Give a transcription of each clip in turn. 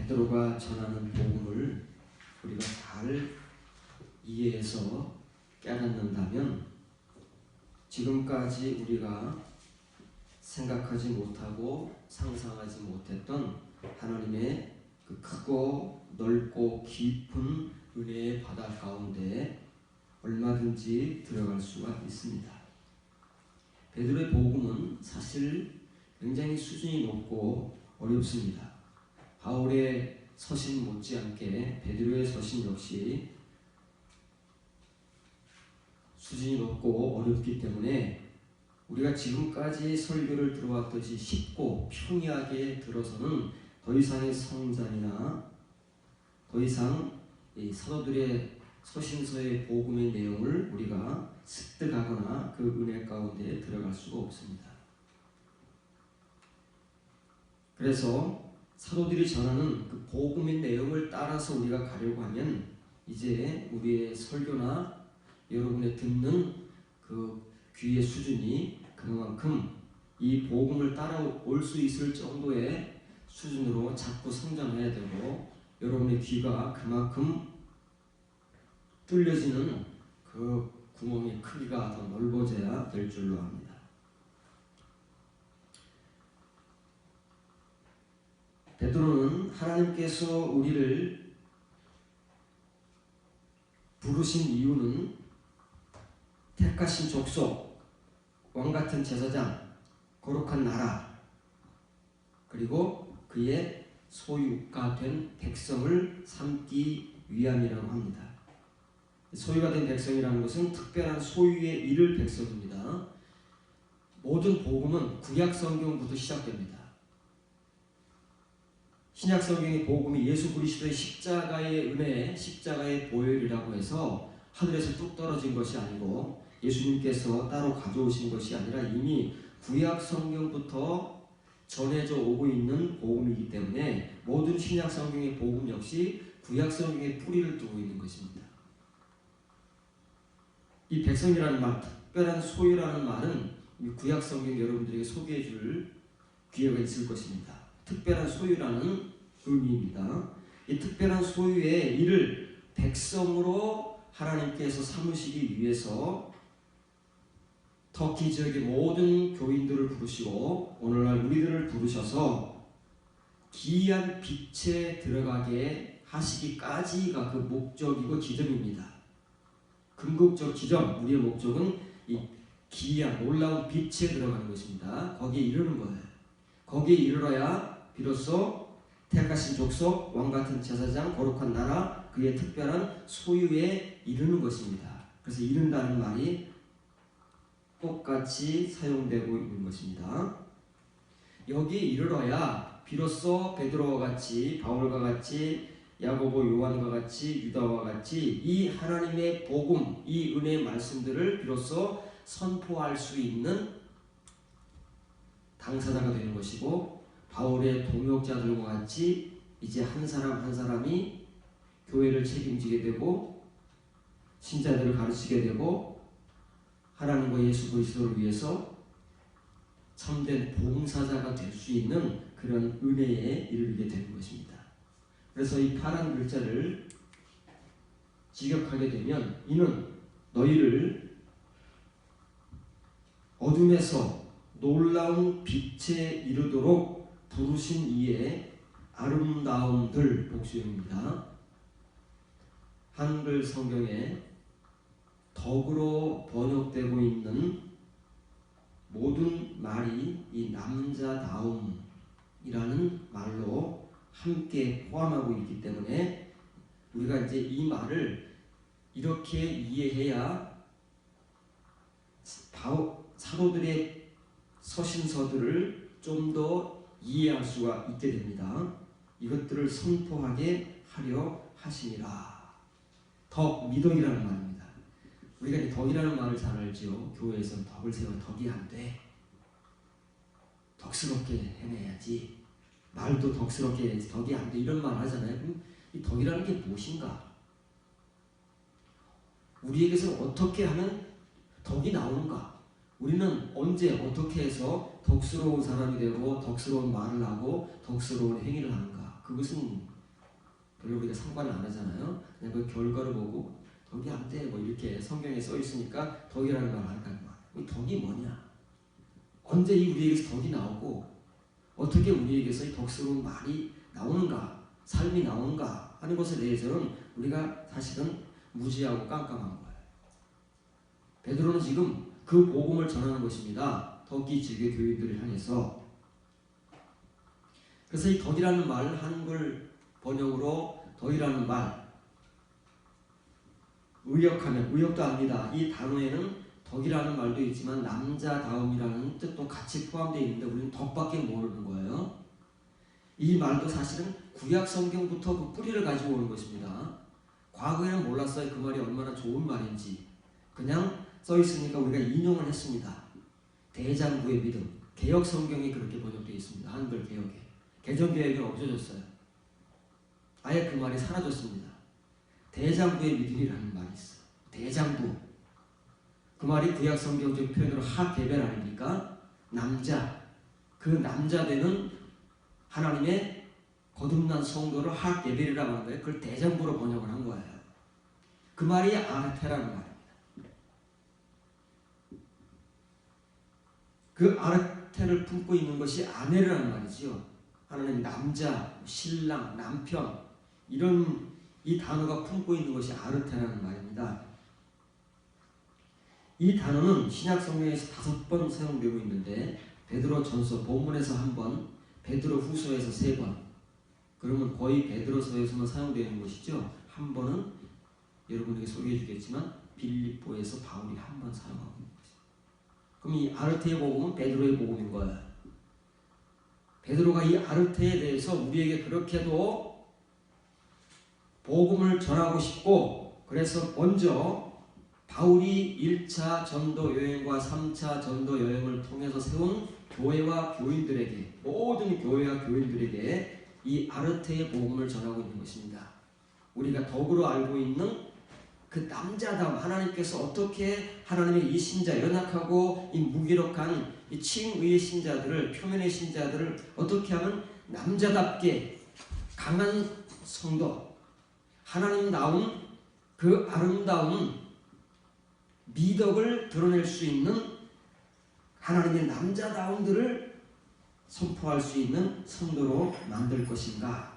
베드로가 전하는 복음을 우리가 잘 이해해서 깨닫는다면 지금까지 우리가 생각하지 못하고 상상하지 못했던 하나님의 그 크고 넓고 깊은 은혜의 바다 가운데 얼마든지 들어갈 수가 있습니다. 베드로의 복음은 사실 굉장히 수준이 높고 어렵습니다. 바울의 서신 못지않게 베드로의 서신 역시 수준이 높고 어렵기 때문에 우리가 지금까지 설교를 들어왔듯이 쉽고 평이하게 들어서는 더 이상의 성장이나 더 이상 이 사도들의 서신서의 복음의 내용을 우리가 습득하거나 그 은혜 가운데 들어갈 수가 없습니다. 그래서 사도들이 전하는 그 복음의 내용을 따라서 우리가 가려고 하면 이제 우리의 설교나 여러분의 듣는 그 귀의 수준이 그만큼 이 복음을 따라올 수 있을 정도의 수준으로 자꾸 성장해야 되고 여러분의 귀가 그만큼 뚫려지는 그 구멍의 크기가 더 넓어져야 될 줄로 압니다. 베드로는 하나님께서 우리를 부르신 이유는 택하신 족속, 왕같은 제사장, 거룩한 나라, 그리고 그의 소유가 된 백성을 삼기 위함이라고 합니다. 소유가 된 백성이라는 것은 특별한 소유에 이를 백성입니다. 모든 복음은 구약 성경부터 시작됩니다. 신약 성경의 복음이 예수 그리스도의 십자가의 은혜, 십자가의 보혈이라고 해서 하늘에서 뚝 떨어진 것이 아니고 예수님께서 따로 가져오신 것이 아니라 이미 구약 성경부터 전해져 오고 있는 복음이기 때문에 모든 신약 성경의 복음 역시 구약 성경의 뿌리를 두고 있는 것입니다. 이 백성이라는 말, 특별한 소유라는 말은 구약 성경 여러분들에게 소개해 줄 기회가 있을 것입니다. 특별한 소유라는 의미입니다. 이 특별한 소유의 이를 백성으로 하나님께서 삼으시기 위해서 터키 지역의 모든 교인들을 부르시고 오늘날 우리들을 부르셔서 기이한 빛에 들어가게 하시기까지가 그 목적이고 기점입니다. 궁극적 지점, 우리의 목적은 이 기이한 놀라운 빛에 들어가는 것입니다. 거기에 이르는 거예요. 거기에 이르러야 비로소 택하신 족속, 왕같은 제사장, 거룩한 나라, 그의 특별한 소유에 이르는 것입니다. 그래서 이른다는 말이 똑같이 사용되고 있는 것입니다. 여기에 이르러야 비로소 베드로와 같이, 바울과 같이, 야고보, 요한과 같이, 유다와 같이 이 하나님의 복음, 이 은혜의 말씀들을 비로소 선포할 수 있는 당사자가 되는 것이고 바울의 동역자들과 같이 이제 한 사람 한 사람이 교회를 책임지게 되고 신자들을 가르치게 되고 하나님과 예수 그리스도를 위해서 참된 봉사자가 될 수 있는 그런 은혜에 이르게 되는 것입니다. 그래서 이 파란 글자를 직역하게 되면 이는 너희를 어둠에서 놀라운 빛에 이르도록 부르신 이의 아름다움들 복수형입니다. 한글 성경에 덕으로 번역되고 있는 모든 말이 이 남자다움이라는 말로 함께 포함하고 있기 때문에 우리가 이제 이 말을 이렇게 이해해야 사도들의 서신서들을 좀 더 이해할 수가 있게 됩니다. 이것들을 선포하게 하려 하시니라. 덕, 미덕이라는 말입니다. 우리가 이 덕이라는 말을 잘 알죠. 교회에서는 덕을 세워 덕이 안 돼. 덕스럽게 해내야지. 말도 덕스럽게 해야지. 덕이 안 돼. 이런 말 하잖아요. 그럼 이 덕이라는 게 무엇인가? 우리에게서 어떻게 하면 덕이 나오는가? 우리는 언제 어떻게 해서 덕스러운 사람이 되고 덕스러운 말을 하고 덕스러운 행위를 하는가? 그것은 별로 우리가 상관을 안 하잖아요. 그냥 그 결과를 보고 덕이 안 돼 뭐 이렇게 성경에 써 있으니까 덕이라는 말을 한다는 거야. 이 덕이 뭐냐? 언제 이 우리에게서 덕이 나오고 어떻게 우리에게서 이 덕스러운 말이 나오는가, 삶이 나오는가 하는 것에 대해서는 우리가 사실은 무지하고 깜깜한 거예요. 베드로는 지금 그 복음을 전하는 것입니다. 덕기 지교 교인들을 향해서. 그래서 이 덕이라는 말, 한글 번역으로 덕이라는 말, 의역하면, 의역도 압니다. 이 단어에는 덕이라는 말도 있지만 남자다움이라는 뜻도 같이 포함되어 있는데 우리는 덕밖에 모르는 거예요. 이 말도 사실은 구약 성경부터 그 뿌리를 가지고 오는 것입니다. 과거에는 몰랐어요. 그 말이 얼마나 좋은 말인지. 그냥 써 있으니까 우리가 인용을 했습니다. 대장부의 믿음. 개혁 성경이 그렇게 번역되어 있습니다. 한글 개혁에. 개정 개혁이 없어졌어요. 아예 그 말이 사라졌습니다. 대장부의 믿음이라는 말이 있어요. 대장부. 그 말이 구약 성경적 표현으로 하게벨 아닙니까? 남자. 그 남자 되는 하나님의 거듭난 성도를 하게벨이라고 하는 거예요. 그걸 대장부로 번역을 한 거예요. 그 말이 아르테라는 말입니다. 그 아르테를 품고 있는 것이 아내라는 말이지요. 하나님 남자, 신랑, 남편 이런 이 단어가 품고 있는 것이 아르테라는 말입니다. 이 단어는 신약 성경에서 5번 사용되고 있는데 베드로전서 본문에서 1번, 베드로후서에서 3번. 그러면 거의 베드로서에서만 사용되는 것이죠. 한 번은 여러분에게 소개해 주겠지만 빌립보에서 바울이 1번 사용하고 있는 것이죠. 그럼 이 아르테의 복음은 베드로의 복음인 거예요. 베드로가 이 아르테에 대해서 우리에게 그렇게도 복음을 전하고 싶고 그래서 먼저 바울이 1차 전도 여행과 3차 전도 여행을 통해서 세운 교회와 교인들에게 모든 교회와 교인들에게 이 아르테의 복음을 전하고 있는 것입니다. 우리가 덕으로 알고 있는 그 남자다움 하나님께서 어떻게 하나님의 이 신자 연약하고 이 무기력한 이 칭의의 신자들을 표면의 신자들을 어떻게 하면 남자답게 강한 성도 하나님다운 그 아름다운 미덕을 드러낼 수 있는 하나님의 남자다움들을 선포할 수 있는 성도로 만들 것인가를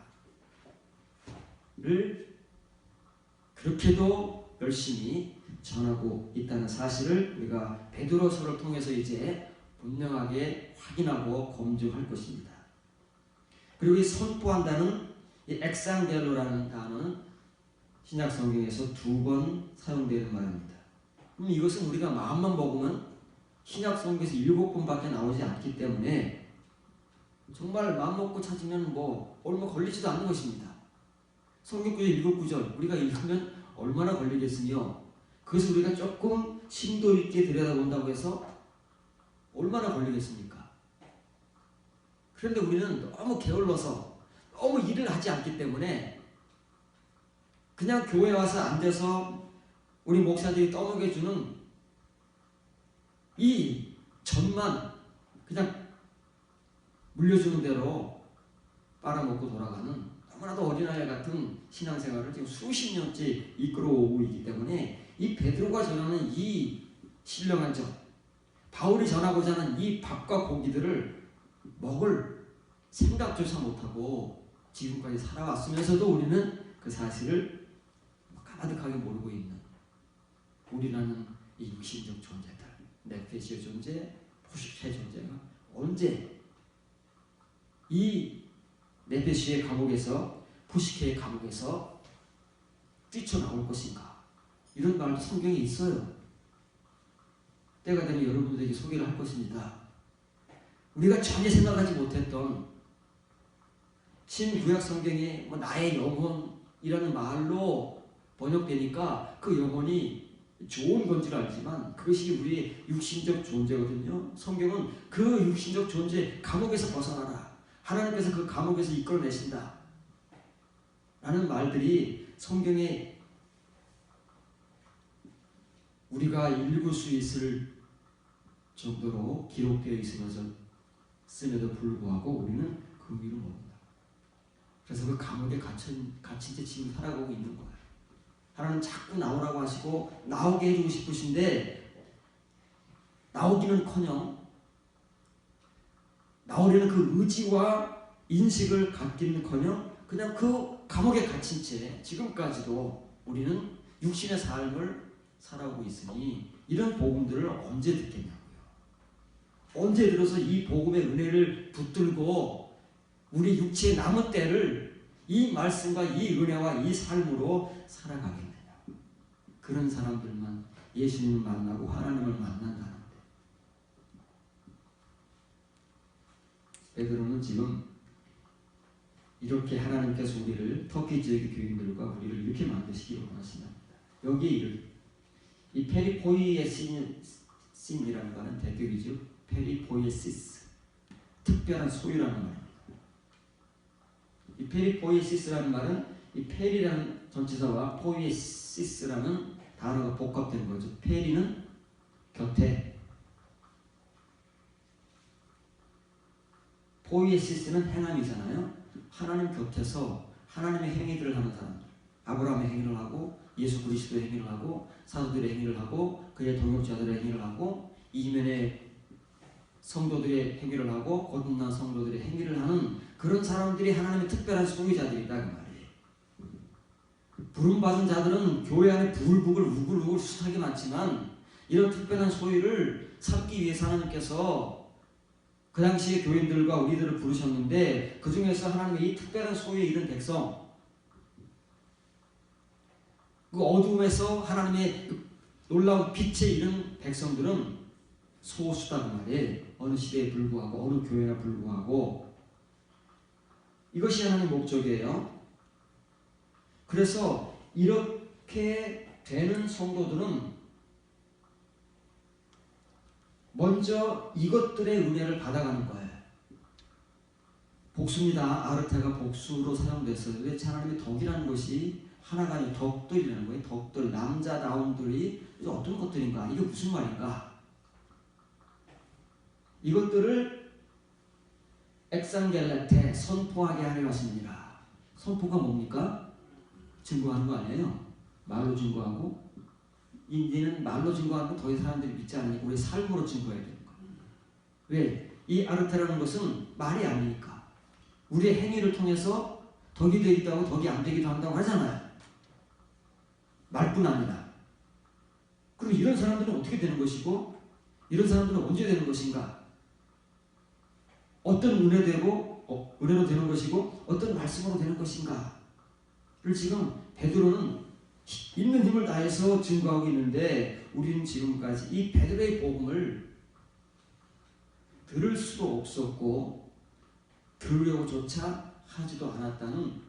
그렇게도 열심히 전하고 있다는 사실을 우리가 베드로서를 통해서 이제 분명하게 확인하고 검증할 것입니다. 그리고 이 선포한다는 이 엑상델로라는 단어는 신약 성경에서 2번 사용되는 말입니다. 그럼 이것은 우리가 마음만 먹으면 신약 성경에서 7번밖에 나오지 않기 때문에 정말 마음 먹고 찾으면 뭐 얼마 걸리지도 않는 것입니다. 성경 구절 7구절 우리가 읽으면 얼마나 걸리겠으며 그것을 우리가 조금 심도 있게 들여다본다고 해서 얼마나 걸리겠습니까? 그런데 우리는 너무 게을러서 너무 일을 하지 않기 때문에 그냥 교회 와서 앉아서 우리 목사들이 떠먹여주는 이 전만 그냥 물려주는 대로 빨아먹고 돌아가는 너무나도 어린아이 같은 신앙생활을 지금 수십 년째 이끌어오고 있기 때문에 이 베드로가 전하는 이 신령한 점, 바울이 전하고자 하는 이 밥과 고기들을 먹을 생각조차 못하고 지금까지 살아왔으면서도 우리는 그 사실을 가득하게 모르고 있는 우리라는 이 육신적 존재들, 네페시의 존재, 포식의 존재가 언제 이 네페시의 감옥에서 포식의 감옥에서 뛰쳐나올 것인가? 이런 말도 성경에 있어요. 때가 되면 여러분들에게 소개를 할 것입니다. 우리가 전혀 생각하지 못했던 신구약 성경에 뭐 나의 영혼이라는 말로 번역되니까 그 영혼이 좋은 건 줄 알지만 그것이 우리의 육신적 존재거든요. 성경은 그 육신적 존재 감옥에서 벗어나라. 하나님께서 그 감옥에서 이끌어내신다. 라는 말들이 성경에 우리가 읽을 수 있을 정도로 기록되어 있으면서 씀에도 불구하고 우리는 그 위로 봅니다. 그래서 그 감옥에 갇힌 채 지금 살아가고 있는 거예요. 하나님 자꾸 나오라고 하시고 나오게 해주고 싶으신데 나오기는커녕 나오려는 그 의지와 인식을 갖기는커녕 그냥 그 감옥에 갇힌 채 지금까지도 우리는 육신의 삶을 살아오고 있으니 이런 복음들을 언제 듣겠냐고요. 언제 들어서 이 복음의 은혜를 붙들고 우리 육체의 남은 때를 이 말씀과 이 은혜와 이 삶으로 살아가겠느냐. 그런 사람들만 예수님을 만나고 하나님을 만난다는데 베드로는 지금 이렇게 하나님께서 우리를 터키 지역의 교인들과 우리를 이렇게 만드시기를 원하신답니다. 여기 이 페리포이에신이라는 말은 대격이죠. 페리포이에시스, 특별한 소유라는 말입니다. 이 페리포이에시스라는 말은 이 페리라는 전치사와 포이에시스라는 단어가 복합된 거죠. 페리는 곁에, 포이에시스는 행함이잖아요. 하나님 곁에서 하나님의 행위들을 하는 사람들, 아브라함의 행위를 하고 예수 그리스도의 행위를 하고 사도들의 행위를 하고 그의 동역자들의 행위를 하고 이면의 성도들의 행위를 하고 거듭난 성도들의 행위를 하는 그런 사람들이 하나님의 특별한 소유자들이다 그 말이에요. 부름받은 자들은 교회 안에 부글부글 우글우글 숱하게 많지만 이런 특별한 소유를 삼기 위해서 하나님께서 그 당시에 교인들과 우리들을 부르셨는데 그 중에서 하나님의 이 특별한 소유에 이른 백성, 그 어둠에서 하나님의 그 놀라운 빛에 이른 백성들은 소수다 그 말이에요. 어느 시대에 불구하고 어느 교회나 불구하고 이것이 하나님의 목적이에요. 그래서 이렇게 되는 성도들은 먼저 이것들의 은혜를 받아가는 거예요. 복수입니다. 아르테가 복수로 사용됐어요. 왜 하나님의 덕이라는 것이 하나가 아니고 덕들이라는 거예요. 덕들, 남자다움들이 어떤 것들인가? 이게 무슨 말인가? 이것들을 엑상겔레테, 선포하게 하려 하십니다. 선포가 뭡니까? 증거하는 거 아니에요? 말로 증거하고 이제는 말로 증거하는 거 더 이상 사람들이 믿지 않으니까 우리 삶으로 증거해야 되는 거예요. 왜? 이 아르테라는 것은 말이 아니니까 우리의 행위를 통해서 덕이 되기도 하고 덕이 안 되기도 한다고 하잖아요. 말뿐 아니라. 그럼 이런 사람들은 어떻게 되는 것이고 이런 사람들은 언제 되는 것인가? 어떤 은혜로 되는 것이고 어떤 말씀으로 되는 것인가를 지금 베드로는 있는 힘을 다해서 증거하고 있는데 우리는 지금까지 이 베드로의 복음을 들을 수도 없었고 들으려고조차 하지도 않았다는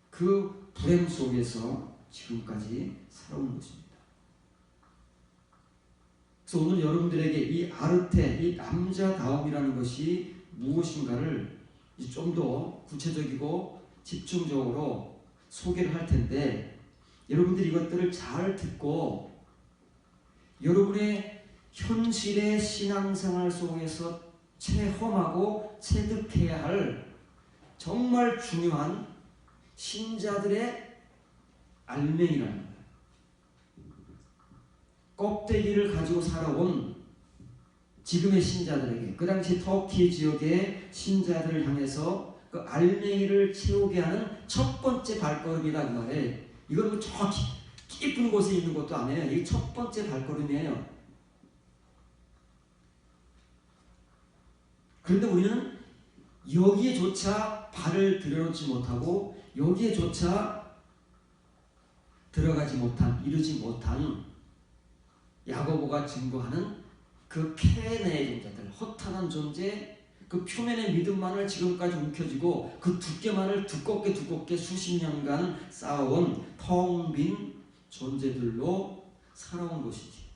그 불행 속에서 지금까지 살아온 것입니다. 그래서 오늘 여러분들에게 이 아르테, 이 남자다움이라는 것이 무엇인가를 좀 더 구체적이고 집중적으로 소개를 할 텐데 여러분들이 이것들을 잘 듣고 여러분의 현실의 신앙생활 속에서 체험하고 체득해야 할 정말 중요한 신자들의 알맹이라는 거예요. 껍데기를 가지고 살아온 지금의 신자들에게 그 당시 터키 지역의 신자들을 향해서 그 알맹이를 채우게 하는 첫 번째 발걸음이라는 말에 이건 뭐 저 깊은 곳에 있는 것도 아니에요. 이게 첫 번째 발걸음이에요. 그런데 우리는 여기에조차 발을 들여놓지 못하고 여기에조차 들어가지 못한, 이르지 못한 야고보가 증거하는 그 폐내의 존재들, 허탄한 존재, 그 표면의 믿음만을 지금까지 움켜쥐고 그 두께만을 두껍게 수십 년간 쌓아온 텅 빈 존재들로 살아온 것이지.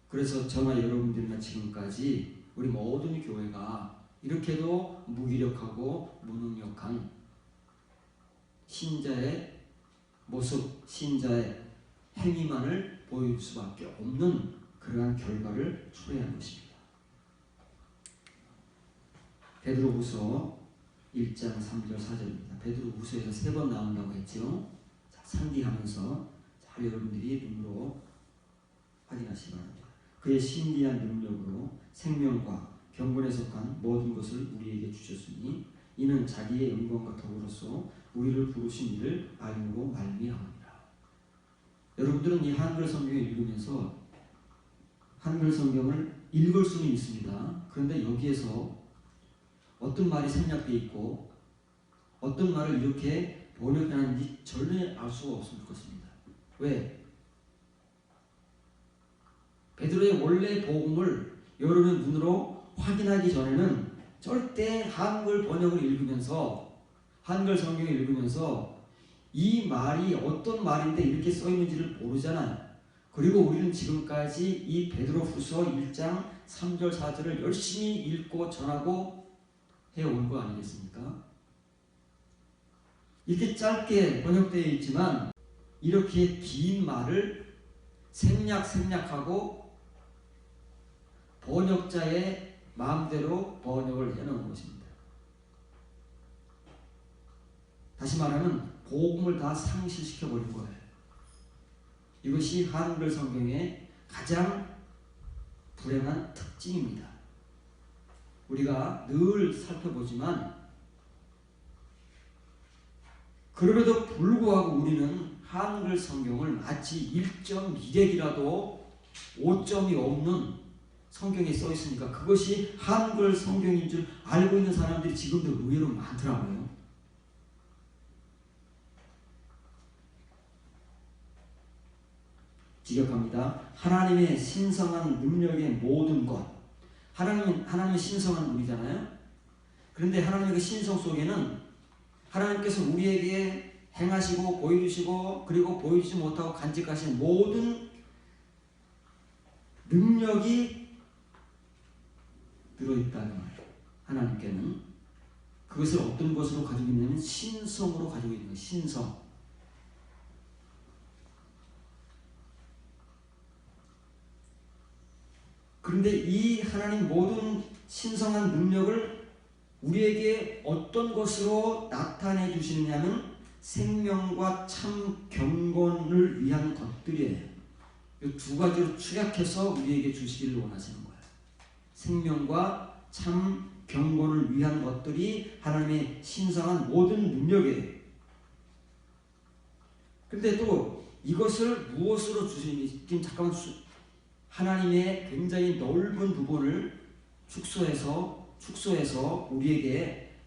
그래서 저나 여러분들이나 지금까지 우리 모든 교회가 이렇게도 무기력하고 무능력한 신자의 모습, 신자의 행위만을 보여줄 수밖에 없는 그러한 결과를 초래한 것입니다. 베드로후서 1장 3절 4절입니다. 베드로후서에서 3번 나온다고 했죠. 자, 상기하면서 잘 여러분들이 눈으로 확인하시기 바랍니다. 그의 신비한 능력으로 생명과 경건에 속한 모든 것을 우리에게 주셨으니 이는 자기의 영광과 덕으로서 우리를 부르신 이를 알므로 말미암으니라. 여러분들은 이 한글 성경을 읽으면서 한글 성경을 읽을 수는 있습니다. 그런데 여기에서 어떤 말이 생략되어 있고 어떤 말을 이렇게 번역하는지 전혀 알 수가 없을 것입니다. 왜? 베드로의 원래 복음을 여러분의 눈으로 확인하기 전에는 절대 한글 번역을 읽으면서 한글 성경을 읽으면서 이 말이 어떤 말인데 이렇게 써 있는지를 모르잖아요. 그리고 우리는 지금까지 이 베드로후서 1장 3절 4절을 열심히 읽고 전하고 해온 거 아니겠습니까? 이렇게 짧게 번역되어 있지만 이렇게 긴 말을 생략하고 번역자의 마음대로 번역을 해놓은 것입니다. 다시 말하면 복음을 다 상실시켜버린 거예요. 이것이 한글 성경의 가장 불행한 특징입니다. 우리가 늘 살펴보지만 그럼에도 불구하고 우리는 한글 성경을 마치 1.1핵이라도 오점이 없는 성경에 써 있으니까 그것이 한글 성경인 줄 알고 있는 사람들이 지금도 의외로 많더라고요. 지적합니다. 하나님의 신성한 능력의 모든 것. 하나님의 신성한 분이잖아요. 그런데 하나님의 그 신성 속에는 하나님께서 우리에게 행하시고 보여주시고 그리고 보여주지 못하고 간직하신 모든 능력이 들어있다는 말이에요. 하나님께는 그것을 어떤 것으로 가지고 있냐면 신성으로 가지고 있는 거예요. 신성. 그런데 이 하나님 모든 신성한 능력을 우리에게 어떤 것으로 나타내 주시느냐면 생명과 참 경건을 위한 것들이에요. 이 두 가지로 축약해서 우리에게 주시기를 원하시는 거예요. 생명과 참 경건을 위한 것들이 하나님의 신성한 모든 능력이에요. 그런데 또 이것을 무엇으로 주시니? 지금 잠깐만 하나님의 굉장히 넓은 부분을 축소해서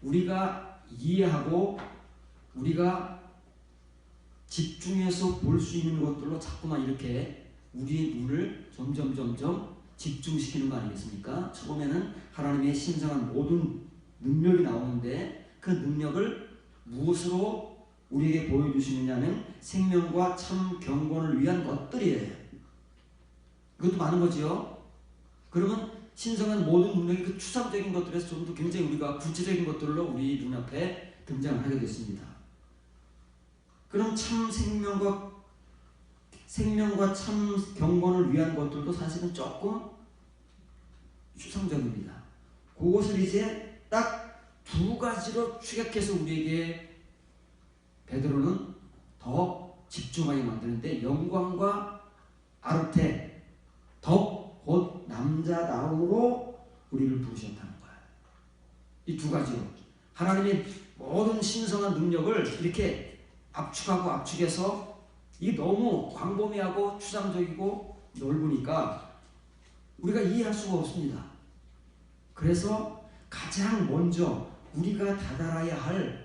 우리가 이해하고 우리가 집중해서 볼 수 있는 것들로 자꾸만 이렇게 우리의 눈을 점점 집중시키는 거 아니겠습니까? 처음에는 하나님의 신성한 모든 능력이 나오는데 그 능력을 무엇으로 우리에게 보여주시느냐면 생명과 참 경건을 위한 것들이에요. 그것도 많은 거지요. 그러면 신성한 모든 능력이 그 추상적인 것들에서 좀 더 굉장히 우리가 구체적인 것들로 우리 눈앞에 등장을 하게 됐습니다. 그럼 참 생명과 참 경건을 위한 것들도 사실은 조금 추상적입니다. 그것을 이제 딱 두 가지로 축약해서 우리에게 베드로는 더 집중하게 만드는데 영광과 아르테 덕 곧 남자다움으로 우리를 부르셨다는 거예요. 이 두 가지로 하나님의 모든 신성한 능력을 이렇게 압축해서 이게 너무 광범위하고 추상적이고 넓으니까 우리가 이해할 수가 없습니다. 그래서 가장 먼저 우리가 다다라야 할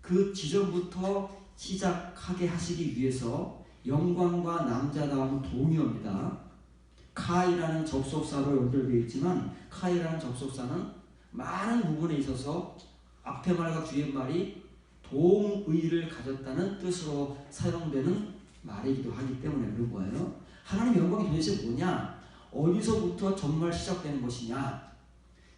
그 지점부터 시작하게 하시기 위해서 영광과 남자다움은 동의어입니다. 카이라는 접속사로 연결되어 있지만 카이라는 접속사는 많은 부분에 있어서 앞에 말과 뒤에 말이 동의를 가졌다는 뜻으로 사용되는 말이기도 하기 때문에 그런 거예요. 하나님의 영광이 도대체 뭐냐? 어디서부터 정말 시작되는 것이냐?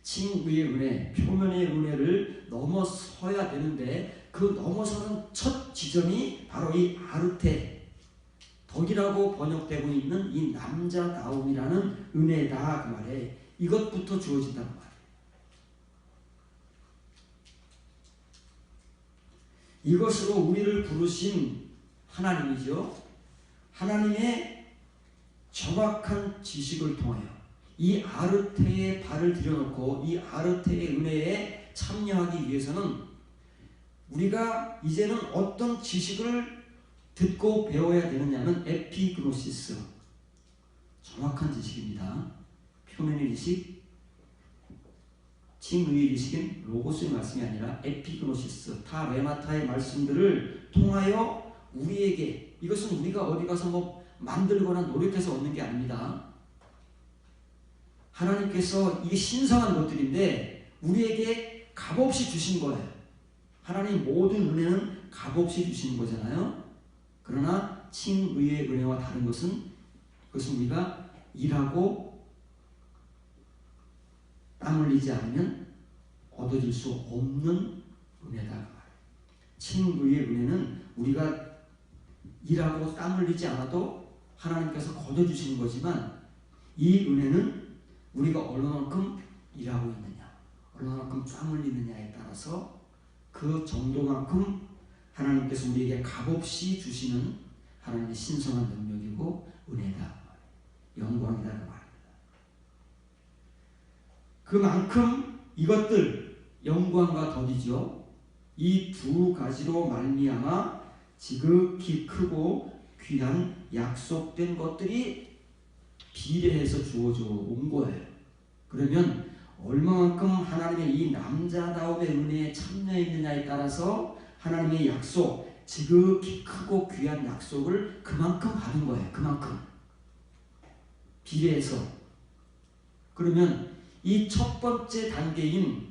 칭의의 은혜, 표면의 은혜를 넘어서야 되는데 그 넘어서는 첫 지점이 바로 이 아르테, 덕이라고 번역되고 있는 이 남자다움이라는 은혜다 그 말에 이것부터 주어진다는 말이에요. 이것으로 우리를 부르신 하나님이죠. 하나님의 정확한 지식을 통하여 이 아르테에 발을 들여놓고 이 아르테의 은혜에 참여하기 위해서는 우리가 이제는 어떤 지식을 듣고 배워야 되느냐면 에피그노시스, 정확한 지식입니다. 표면의 지식, 칭의의 지식은 로고스의 말씀이 아니라 에피그노시스, 타 레마타의 말씀들을 통하여 우리에게, 이것은 우리가 어디 가서 만들거나 노력해서 얻는 게 아닙니다. 하나님께서 이게 신성한 것들인데 우리에게 값없이 주신 거예요. 하나님 모든 은혜는 값없이 주시는 거잖아요. 그러나 칭의의 은혜와 다른 것은 그것은 우리가 일하고 땀 흘리지 않으면 얻어질 수 없는 은혜다. 칭의의 은혜는 우리가 일하고 땀 흘리지 않아도 하나님께서 거둬주시는 거지만 이 은혜는 우리가 얼마만큼 일하고 있느냐, 얼마만큼 땀 흘리느냐에 따라서 그 정도만큼 하나님께서 우리에게 값없이 주시는 하나님의 신성한 능력이고 은혜다, 영광이다 그 말입니다. 그만큼 이것들 영광과 덕이죠. 이 두 가지로 말미암아 지극히 크고 귀한 약속된 것들이 비례해서 주어져 온 거예요. 그러면 얼마만큼 하나님의 이 남자다움의 은혜에 참여했느냐에 따라서 하나님의 약속, 지극히 크고 귀한 약속을 그만큼 받은 거예요. 그만큼 비례해서. 그러면 이 첫 번째 단계인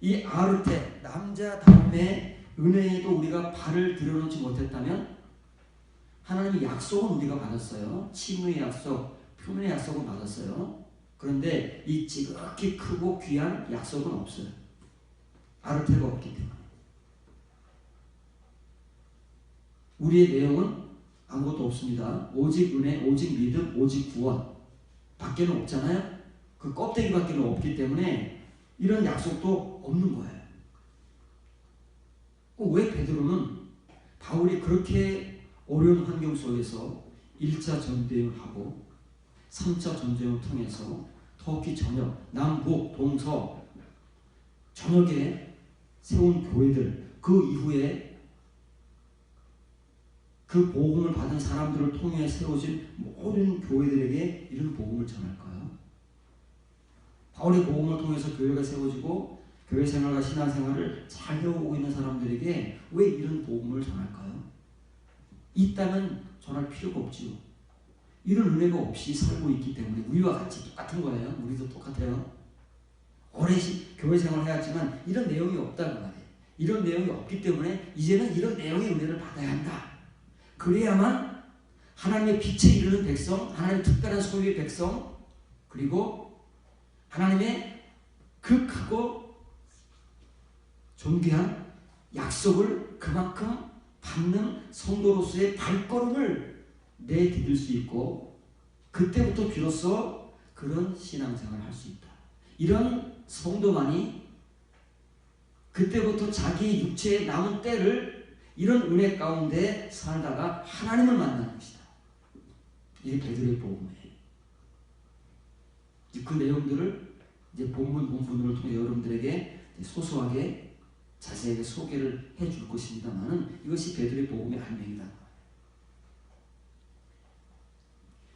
이 아르테, 남자다움의 은혜에도 우리가 발을 들여놓지 못했다면 하나님의 약속은 우리가 받았어요. 칭의의 약속, 표면의 약속은 받았어요. 그런데 이 지극히 크고 귀한 약속은 없어요. 아르테가 없기 때문에. 우리의 내용은 아무것도 없습니다. 오직 은혜, 오직 믿음, 오직 구원 밖에는 없잖아요. 그 껍데기 밖에는 없기 때문에 이런 약속도 없는 거예요. 왜 베드로는 바울이 그렇게 어려운 환경 속에서 1차 전대행을 하고 3차 전쟁을 통해서 터키 전역, 남북, 동서 전역에 세운 교회들, 그 이후에 그 복음을 받은 사람들을 통해 세워진 모든 교회들에게 이런 복음을 전할까요? 바울의 복음을 통해서 교회가 세워지고 교회 생활과 신앙생활을 잘 해오고 있는 사람들에게 왜 이런 복음을 전할까요? 있다면 전할 필요가 없지요. 이런 은혜가 없이 살고 있기 때문에 우리와 같이 똑같은 거예요. 우리도 똑같아요. 오래 교회 생활을 해왔지만 이런 내용이 없다고 말해요. 이런 내용이 없기 때문에 이제는 이런 내용의 은혜를 받아야 한다. 그래야만 하나님의 빛에 이르는 백성, 하나님의 특별한 소유의 백성, 그리고 하나님의 그 크고 존귀한 약속을 그만큼 받는 성도로서의 발걸음을 내디딜 수 있고 그때부터 비로소 그런 신앙생활을 할 수 있다. 이런 성도만이 그때부터 자기 육체에 남은 때를 이런 은혜 가운데 살다가 하나님을 만나는 것이다. 이게 베드로의 복음이에요. 그 내용들을 이제 본문을 통해 여러분들에게 소소하게 자세하게 소개를 해줄 것입니다만은 이것이 베드로의 복음의 알맹이다.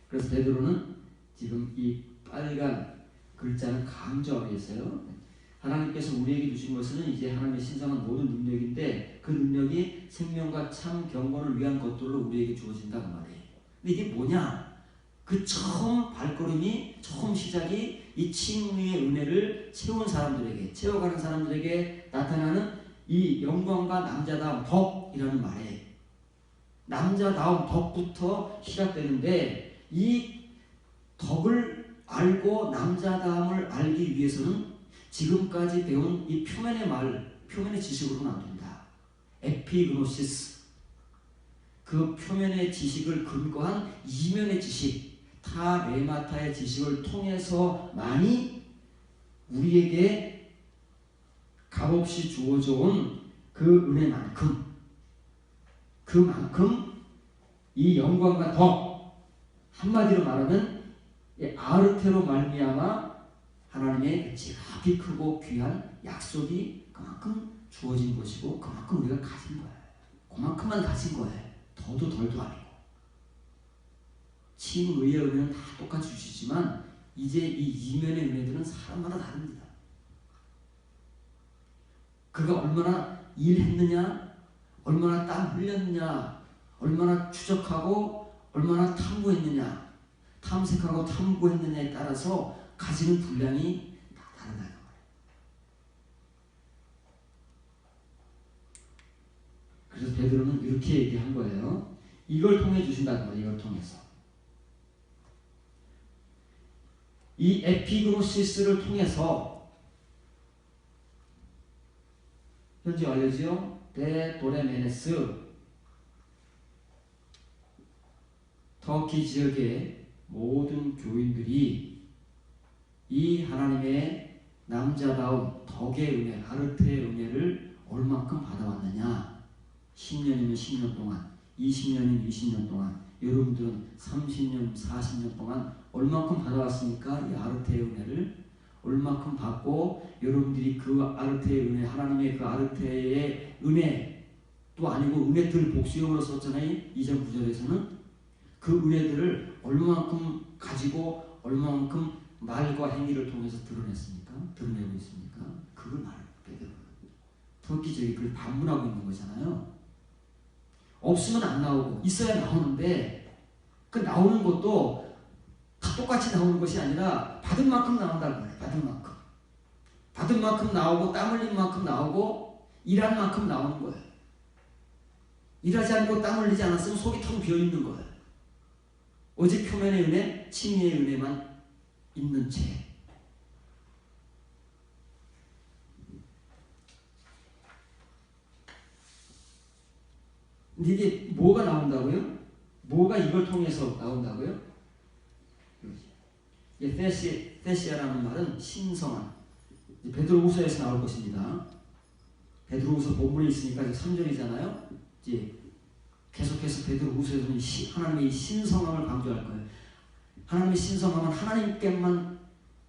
그래서 베드로는 지금 이 빨간 글자는 강조하고 있어요. 하나님께서 우리에게 주신 것은 이제 하나님의 신성한 모든 능력인데 그 능력이 생명과 참 경건을 위한 것들로 우리에게 주어진다고 말해요. 근데 이게 뭐냐? 그 처음 발걸음이, 처음 시작이 이 칭의의 은혜를 채운 사람들에게, 채워가는 사람들에게 나타나는 이 영광과 남자다움, 덕이라는 말에 남자다움, 덕부터 시작되는데 이 덕을 알고 남자다움을 알기 위해서는 지금까지 배운 이 표면의 말, 표면의 지식으로는 안 된다. 에피그노시스, 그 표면의 지식을 근거한 이면의 지식, 타 레마타의 지식을 통해서만이 우리에게 값없이 주어져 온 그 은혜만큼 그만큼 이 영광과 더, 한마디로 말하면 이 아르테로 말미암아 하나님의 지극히 크고 귀한 약속이 그만큼 주어진 것이고 그만큼 우리가 가진 거예요. 그만큼만 가진 거예요. 더도 덜도 아니고. 친의의 은혜는 다 똑같이 주시지만 이제 이 이면의 은혜들은 사람마다 다릅니다. 그가 얼마나 일했느냐, 얼마나 땀 흘렸느냐, 얼마나 추적하고 얼마나 탐구했느냐, 탐색하고 탐구했느냐에 따라서 가지는 분량이 다 다르다는 거예요. 그래서 베드로는 이렇게 얘기한 거예요. 이걸 통해 주신다는 거예요. 이걸 통해서. 이 에피그노시스를 통해서 현재 알려지요. 데도레메네스 터키 지역의 모든 교인들이 이 하나님의 남자다운 덕의 은혜, 아르테의 은혜를 얼만큼 받아왔느냐. 10년이면 10년 동안, 20년이면 20년 동안, 여러분들은 30년, 40년 동안 얼만큼 받아왔습니까? 이 아르테의 은혜를 얼만큼 받고 여러분들이 그 아르테의 은혜, 하나님의 그 아르테의 은혜 또 아니고 은혜들 복수형으로 썼잖아요. 2장 9절에서는 그 은혜들을 얼마만큼 가지고 얼마만큼 말과 행위를 통해서 드러냈습니까? 드러내고 있습니까? 그걸 말해요. 터키적이 그걸 반문하고 있는 거잖아요. 없으면 안 나오고 있어야 나오는데 그 나오는 것도 다 똑같이 나오는 것이 아니라 받은 만큼 나온다는 거예요. 받은 만큼. 받은 만큼 나오고 땀 흘린 만큼 나오고 일한 만큼 나오는 거예요. 일하지 않고 땀 흘리지 않았으면 속이 텅 비어있는 거예요. 오직 표면의 은혜, 칭의의 은혜만 있는 채. 근데 이게 뭐가 나온다고요? 뭐가 이걸 통해서 나온다고요? 테시아라는 말은 신성한. 베드로후서에서 나올 것입니다. 베드로후서 본문에 있으니까 3절이잖아요. 이제 계속해서 베드로후서에서는 하나님의 신성함을 강조할 거예요. 하나님의 신성함은 하나님께만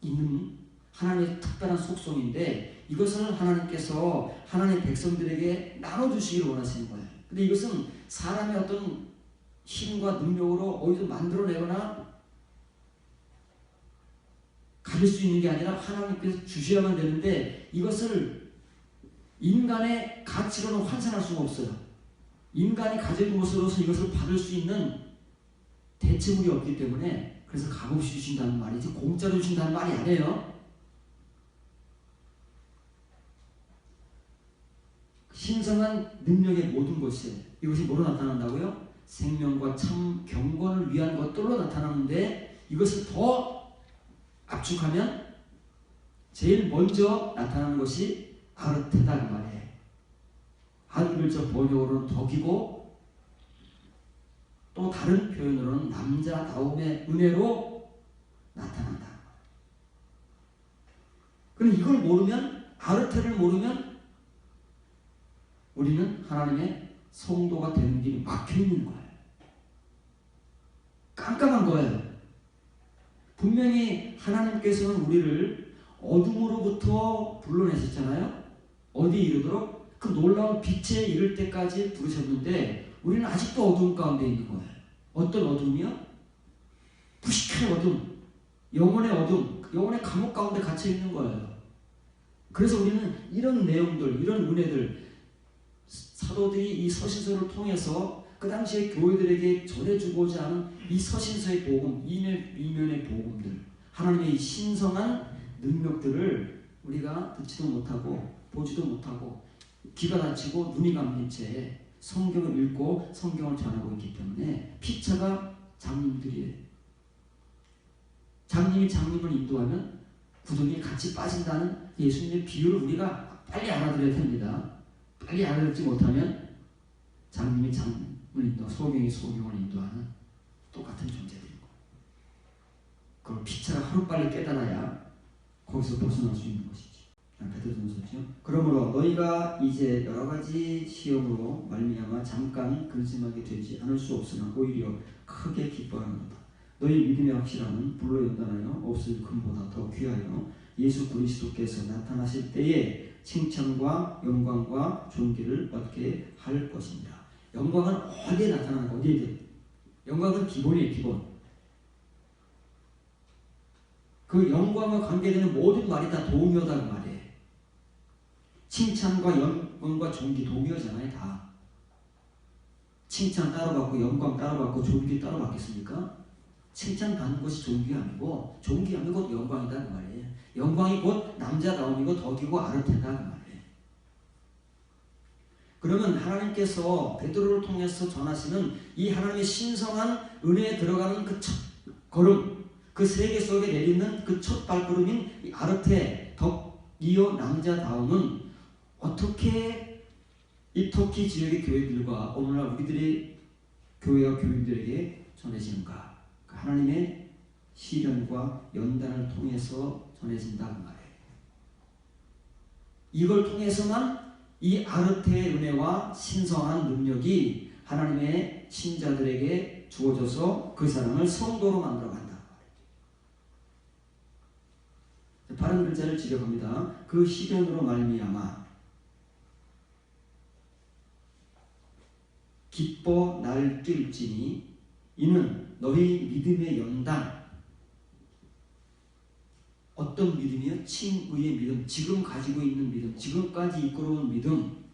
있는 하나님의 특별한 속성인데 이것을 하나님께서 하나님의 백성들에게 나눠주시기를 원하시는 거예요. 근데 이것은 사람의 어떤 힘과 능력으로 어디서 만들어내거나 가질 수 있는 게 아니라 하나님께서 주셔야만 되는데 이것을 인간의 가치로는 환산할 수가 없어요. 인간이 가진 것으로서 이것을 받을 수 있는 대체물이 없기 때문에 그래서 값없이 주신다는 말이지 공짜로 주신다는 말이 아니에요. 신성한 능력의 모든 것이 이것이 뭐로 나타난다고요? 생명과 참 경건을 위한 것들로 나타나는데 이것을 더 압축하면 제일 먼저 나타나는 것이 아르테다 그 말이에요. 한글적 번역으로는 덕이고 또 다른 표현으로는 남자다움의 은혜로 나타난다. 그럼 이걸 모르면 아르테를 모르면 우리는 하나님의 성도가 되는 길이 막혀있는 거예요. 깜깜한 거예요. 분명히 하나님께서는 우리를 어둠으로부터 불러내셨잖아요. 어디 이르도록 그 놀라운 빛에 이를 때까지 부르셨는데 우리는 아직도 어둠 가운데 있는 거예요. 어떤 어둠이요? 무식한 어둠, 영혼의 어둠, 영혼의 감옥 가운데 갇혀 있는 거예요. 그래서 우리는 이런 내용들, 이런 은혜들 사도들이 이 서신서를 통해서 그 당시에 교회들에게 전해주고자 하는 이 서신서의 복음, 이면의 복음들, 하나님의 이 신성한 능력들을 우리가 듣지도 못하고 보지도 못하고 귀가 닫히고 눈이 감긴 채 성경을 읽고 성경을 전하고 있기 때문에 피차가 장님들이에요. 장님이 장님을 인도하면 구덩이에 같이 빠진다는 예수님의 비유를 우리가 빨리 알아들어야 됩니다. 빨리 알아듣지 못하면 장님이 장님을 인도, 소경이 소경을 인도하는 똑같은 존재들인 거예요. 그걸 피차가 하루빨리 깨달아야 거기서 벗어날 수 있는 것이지. 베드로전서죠. 그러므로 너희가 이제 여러 가지 시험으로 말미암아 잠깐 근심하게 되지 않을 수 없으나 오히려 크게 기뻐하는도다. 너희 믿음의 확실함은 불로 연단하여 없을 금보다 더 귀하여 예수 그리스도께서 나타나실 때에 칭찬과 영광과 존귀를 얻게 할 것입니다. 영광은 어디에 나타나는 거? 어디에든. 영광은 기본이에요. 기본. 그 영광과 관계되는 모든 말이 다 동요다 그 말이에요. 칭찬과 영광과 존귀 동요잖아요. 다. 칭찬 따로 받고 영광 따로 받고 존귀 따로 받겠습니까? 칭찬 받는 것이 존귀가 아니고 존귀하면 곧 영광이다 그 말이에요. 영광이 곧 남자다움이고 덕이고 아르테다 그 말이에요. 그러면 하나님께서 베드로를 통해서 전하시는 이 하나님의 신성한 은혜에 들어가는 그 첫 걸음, 그 세계 속에 내리는 그 첫 발걸음인 이 아르테, 덕이요 남자다움은 어떻게 이 터키 지역의 교회들과 오늘날 우리들의 교회와 교인들에게 전해지는가? 하나님의 시련과 연단을 통해서 전해진다 그 말이에요. 이걸 통해서만 이 아르테의 은혜와 신성한 능력이 하나님의 신자들에게 주어져서 그 사람을 성도로 만들어간다. 바른 글자를 지적합니다. 그 시련으로 말미암아 기뻐 날뛸지니 이는 너희 믿음의 연단. 어떤 믿음이요? 칭의의 믿음, 지금 가지고 있는 믿음, 지금까지 이끌어온 믿음,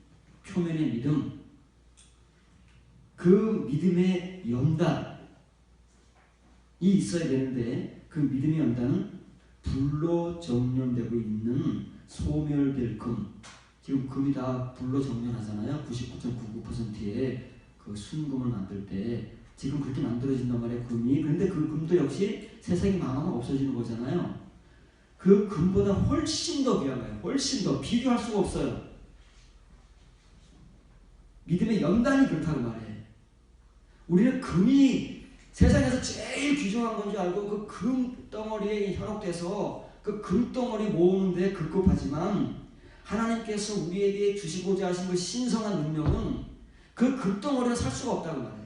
표면의 믿음, 그 믿음의 연단이 있어야 되는데 그 믿음의 연단은 불로 정련되고 있는 소멸될 금. 지금 금이 다 불로 정련하잖아요. 99.99%의 그 순금을 만들 때 지금 그렇게 만들어진단 말이에요. 금이. 그런데 그 금도 역시 세상이 망하면 없어지는 거잖아요. 그 금보다 훨씬 더 귀한 거예요. 훨씬 더 비교할 수가 없어요. 믿음의 연단이 그렇다고 말해. 우리는 금이 세상에서 제일 귀중한 건 줄 알고 그 금덩어리에 현혹돼서 그 금덩어리 모으는데 급급하지만 하나님께서 우리에게 주시고자 하신 그 신성한 능력은 그 금덩어리를 살 수가 없다고 말해요.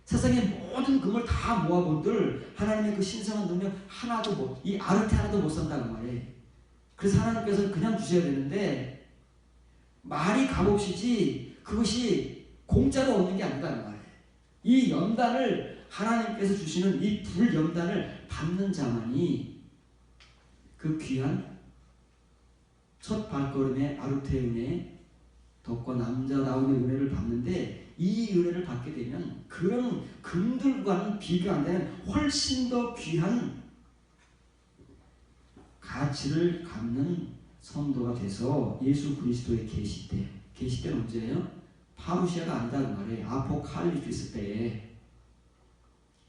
세상의 모든 금을 다 모아본들 하나님의 그 신성한 능력 하나도 못, 이 아르테 하나도 못 산다고 말해. 그래서 하나님께서는 그냥 주셔야 되는데 말이 값없이지 그것이 공짜로 얻는 게 아니다는 말이에요. 이 연단을 하나님께서 주시는 이 불연단을 받는 자만이 그 귀한 첫 발걸음의 아르테 은혜, 덕과 남자다움의 은혜를 받는데 이 은혜를 받게 되면 그런 금들과는 비교 안 되는 훨씬 더 귀한 가치를 갖는 성도가 돼서 예수 그리스도의 계시 때, 계시 때는 언제예요? 파루시아가 아니다는 말이에요. 아포칼립스 때에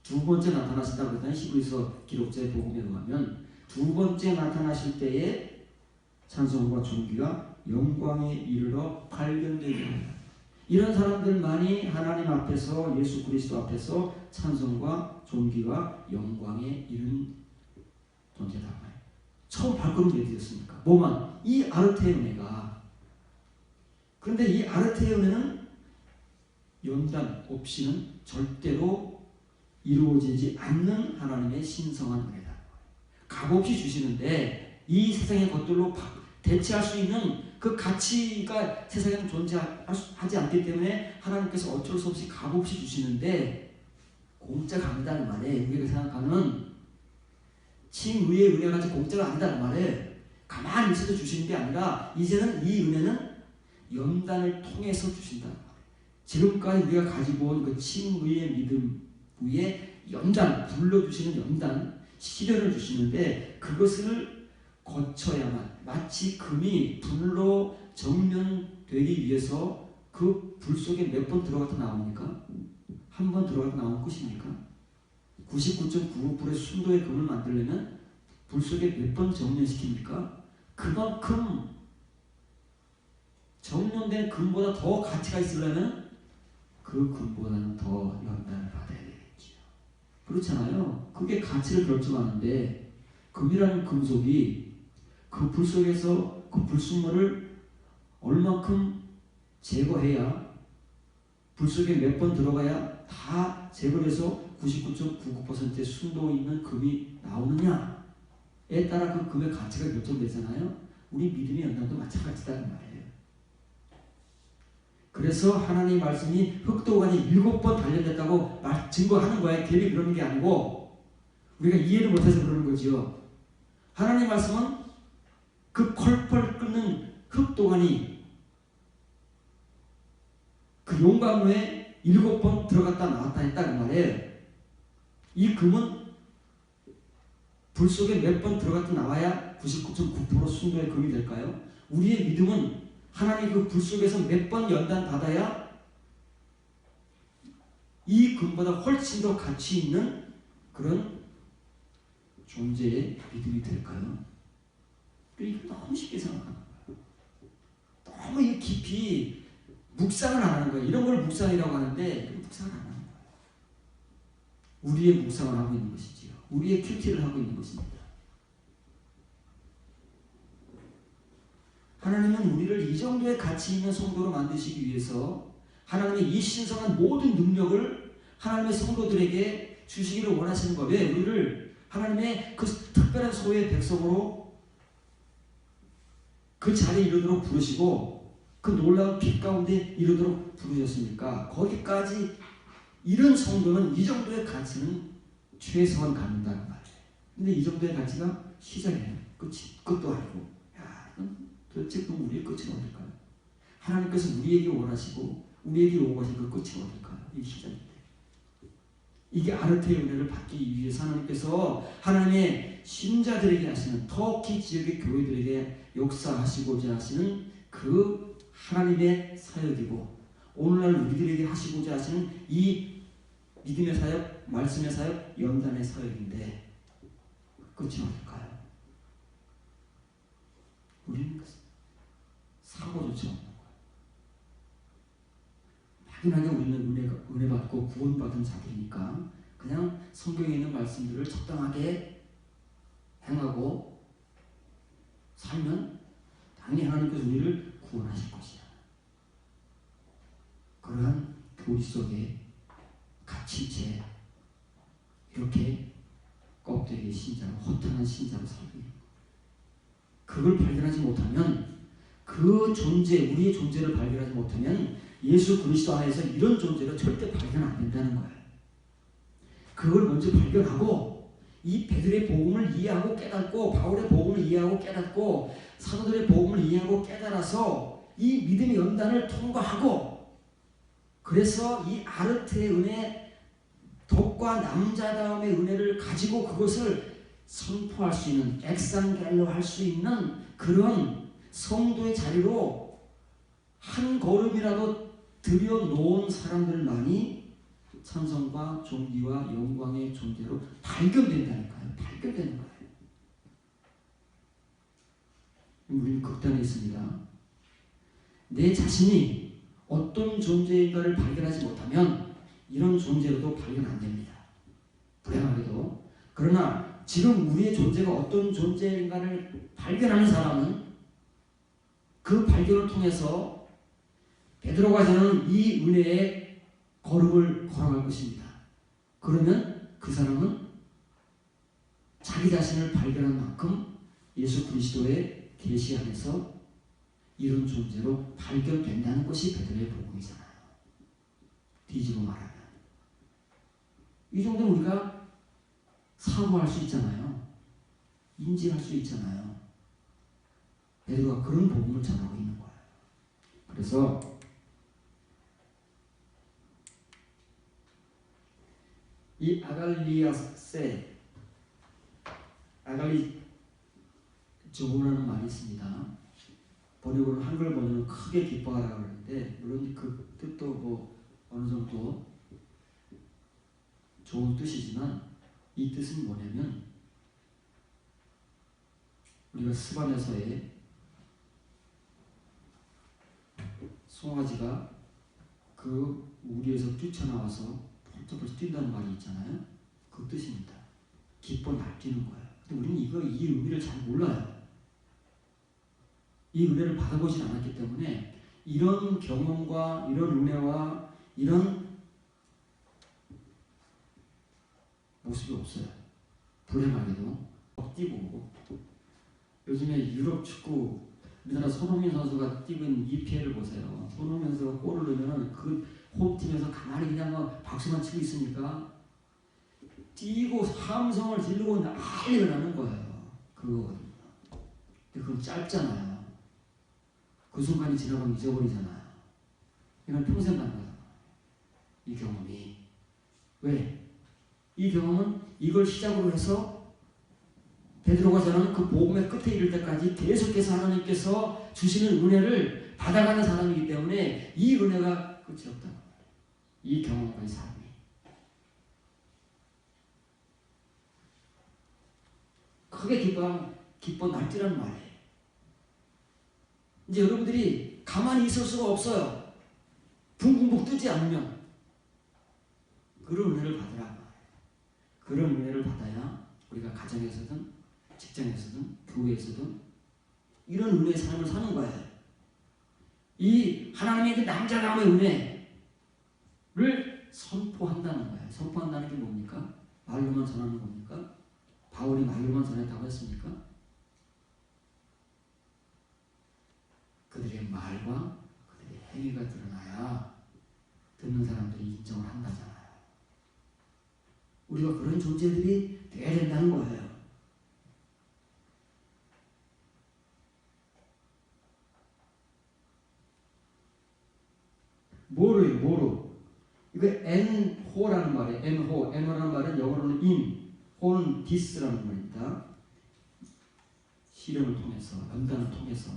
두 번째 나타나신다고 그랬더니 히브리서 기록자의 복음에 의하면 두 번째 나타나실 때에 찬송과 존귀가 영광에 이르러 발견되게 합니다. 이런 사람들만이 하나님 앞에서 예수 그리스도 앞에서 찬송과 존귀와 영광에 이른 존재다. 처음 발걸음 내디뎠습니까? 뭐만? 이 아르테의 은혜가. 그런데 이 아르테의 은혜는 연단 없이는 절대로 이루어지지 않는 하나님의 신성한 은혜다. 값없이 주시는데 이 세상의 것들로 대체할 수 있는 그 가치가 세상에는 존재하지 않기 때문에 하나님께서 어쩔 수 없이 값없이 주시는데 공짜가 아니다는 말에 우리가 생각하는 칭의의 은혜가 공짜가 아니다는 말에 가만히 있어도 주시는 게 아니라 이제는 이 은혜는 연단을 통해서 주신다는 말이에요. 지금까지 우리가 가지고 온 그 칭의의 믿음 위에 연단, 불러주시는 연단, 시련을 주시는데 그것을 거쳐야만 마치 금이 불로 정련되기 위해서 그 불 속에 몇 번 들어갔다 나옵니까? 한 번 들어갔다 나오면 끝입니까? 99.99%의 순도의 금을 만들려면 불 속에 몇 번 정련시킵니까? 그만큼 정련된 금보다 더 가치가 있으려면 그 금보다는 더 연단을 받아야 되겠죠. 그렇잖아요. 그게 가치를 결정하는데 금이라는 금속이 그 불 속에서 그 불순물을 얼만큼 제거해야, 불 속에 몇 번 들어가야 다 제거해서 99.99%의 순도 있는 금이 나오느냐에 따라 그 금의 가치가 결정되잖아요. 우리 믿음의 연단도 마찬가지다는 말이에요. 그래서 하나님 말씀이 흑도관이 7번 단련됐다고 증거하는 거예요. 괜히 그러는 게 아니고 우리가 이해를 못해서 그러는 거지요. 하나님 말씀은 그 펄펄 끓는 흑도관이 그 용광로에 7번 들어갔다 나왔다 했다는 말이에요. 이 금은 불 속에 몇 번 들어갔다 나와야 99.9% 순도의 금이 될까요? 우리의 믿음은 하나님 그 불 속에서 몇 번 연단 받아야 이 금보다 훨씬 더 가치 있는 그런 존재의 믿음이 될까요? 이거 너무 쉽게 생각하는 거예요. 너무 이 깊이 묵상을 안 하는 거예요. 이런 걸 묵상이라고 하는데 묵상을 안 하는 거예요. 우리의 묵상을 하고 있는 것이지요. 우리의 큐티를 하고 있는 것입니다. 하나님은 우리를 이 정도의 가치 있는 성도로 만드시기 위해서 하나님의 이 신성한 모든 능력을 하나님의 성도들에게 주시기를 원하시는 거예요. 왜? 우리를 하나님의 그 특별한 소유의 백성으로 그 자리에 이르도록 부르시고 그 놀라운 빛 가운데 이르도록 부르셨습니까? 거기까지 이런 성도는 이 정도의 가치는 최소한 갖는다는 말이에요. 근데 이 정도의 가치가 시작이에요. 끝도 아니고. 야, 도대체 그럼 우리의 끝은 어딜까요? 하나님께서 우리에게 원하시고 우리에게 요구하신 그 끝이 어딜까요? 이게 시작인데. 이게 아르테의 은혜를 받기 위해서 하나님께서 하나님의 신자들에게 하시는 터키 지역의 교회들에게 역사하시고자 하시는 그 하나님의 사역이고 오늘날 우리들에게 하시고자 하시는 이 믿음의 사역, 말씀의 사역, 연단의 사역인데 끝이 어딜까요? 우리는 사고조차 없는 거예요. 막연하게 우리는 은혜 받고 구원받은 자들이니까 그냥 성경에 있는 말씀들을 적당하게 행하고 살면 당연히 하나님께서 우리를 구원하실 것이야. 그러한 교리 속에 갇힌 채 이렇게 껍데기 신자로 허탄한 신자로 살고 있는 거예요. 그걸 발견하지 못하면 그 존재, 우리의 존재를 발견하지 못하면 예수 그리스도 안에서 이런 존재로 절대 발견 안 된다는 거예요. 그걸 먼저 발견하고 이 베드로의 복음을 이해하고 깨닫고 바울의 복음을 이해하고 깨닫고 사도들의 복음을 이해하고 깨달아서 이 믿음의 연단을 통과하고 그래서 이 아르테의 은혜, 독과 남자다움의 은혜를 가지고 그것을 선포할 수 있는 엑상겔로 할 수 있는 그런 성도의 자리로 한 걸음이라도 들여놓은 사람들만이 찬송과 존귀와 영광의 존재로 발견된다니까요. 발견되는 거예요. 우리는 극단에 있습니다. 내 자신이 어떤 존재인가를 발견하지 못하면 이런 존재로도 발견 안 됩니다. 불행하게도. 그러나 지금 우리의 존재가 어떤 존재인가를 발견하는 사람은 그 발견을 통해서 베드로가 저는 이 은혜의 걸음을 걸어갈 것입니다. 그러면 그 사람은 자기 자신을 발견한 만큼 예수 그리스도의 계시 안에서 이런 존재로 발견된다는 것이 베드로의 복음이잖아요. 뒤집어 말하면. 이 정도는 우리가 사고할 수 있잖아요. 인지할 수 있잖아요. 베드로가 그런 복음을 전하고 있는 거예요. 그래서 이 아갈리아세, 아갈리 조라는 말이 있습니다. 번역으로 한글 번역은 크게 기뻐하라고 하는데 물론 그 뜻도 뭐 어느 정도 좋은 뜻이지만 이 뜻은 뭐냐면 우리가 스바냐서에 송아지가 그 우리에서 뛰쳐나와서 펄쩍펄쩍 뛴다는 말이 있잖아요. 그 뜻입니다. 기뻐 날뛰는 거예요. 근데 우리는 이 의미를 잘 몰라요. 이 은혜를 받아보지 않았기 때문에 이런 경험과 이런 은혜와 이런 모습이 없어요. 불행하게도 뛰고 요즘에 유럽 축구 우리나라 손흥민 선수가 뛰는 EPL을 보세요. 손흥민 선수가 골을 넣으면 그 홈팀에서 가만히 그냥 막 박수만 치고 있으니까 뛰고 함성을 지르고 난리가 나는 거예요. 그거거든요. 근데 그건 짧잖아요. 그 순간이 지나가면 잊어버리잖아요. 이건 평생 가는 거잖아요. 이 경험이. 왜? 이 경험은 이걸 시작으로 해서 베드로가 전하는 그 복음의 끝에 이를 때까지 계속해서 하나님께서 주시는 은혜를 받아가는 사람이기 때문에 이 은혜가 끝이 없다. 이 경험과 이 삶이. 크게 기뻐 날뛰라는 말이에요. 이제 여러분들이 가만히 있을 수가 없어요. 붕붕붕 뜨지 않으면. 그런 은혜를 받으라. 그런 은혜를 받아야 우리가 가정에서든 직장에서든 교회에서든 이런 은혜의 삶을 사는 거예요. 이 하나님의 그 남자다움의 은혜를 선포한다는 거예요. 선포한다는 게 뭡니까? 말로만 전하는 겁니까? 바울이 말로만 전했다고 했습니까? 그들의 말과 그들의 행위가 드러나야 듣는 사람들이 인정을 한다잖아요. 우리가 그런 존재들이 되어야 된다는 거예요. 뭐로? 이거 엔호라는 말이에요. 엔호라는 말은 영어로는 호는 디스라는 말입니다. 시련을 통해서, 연단을 통해서,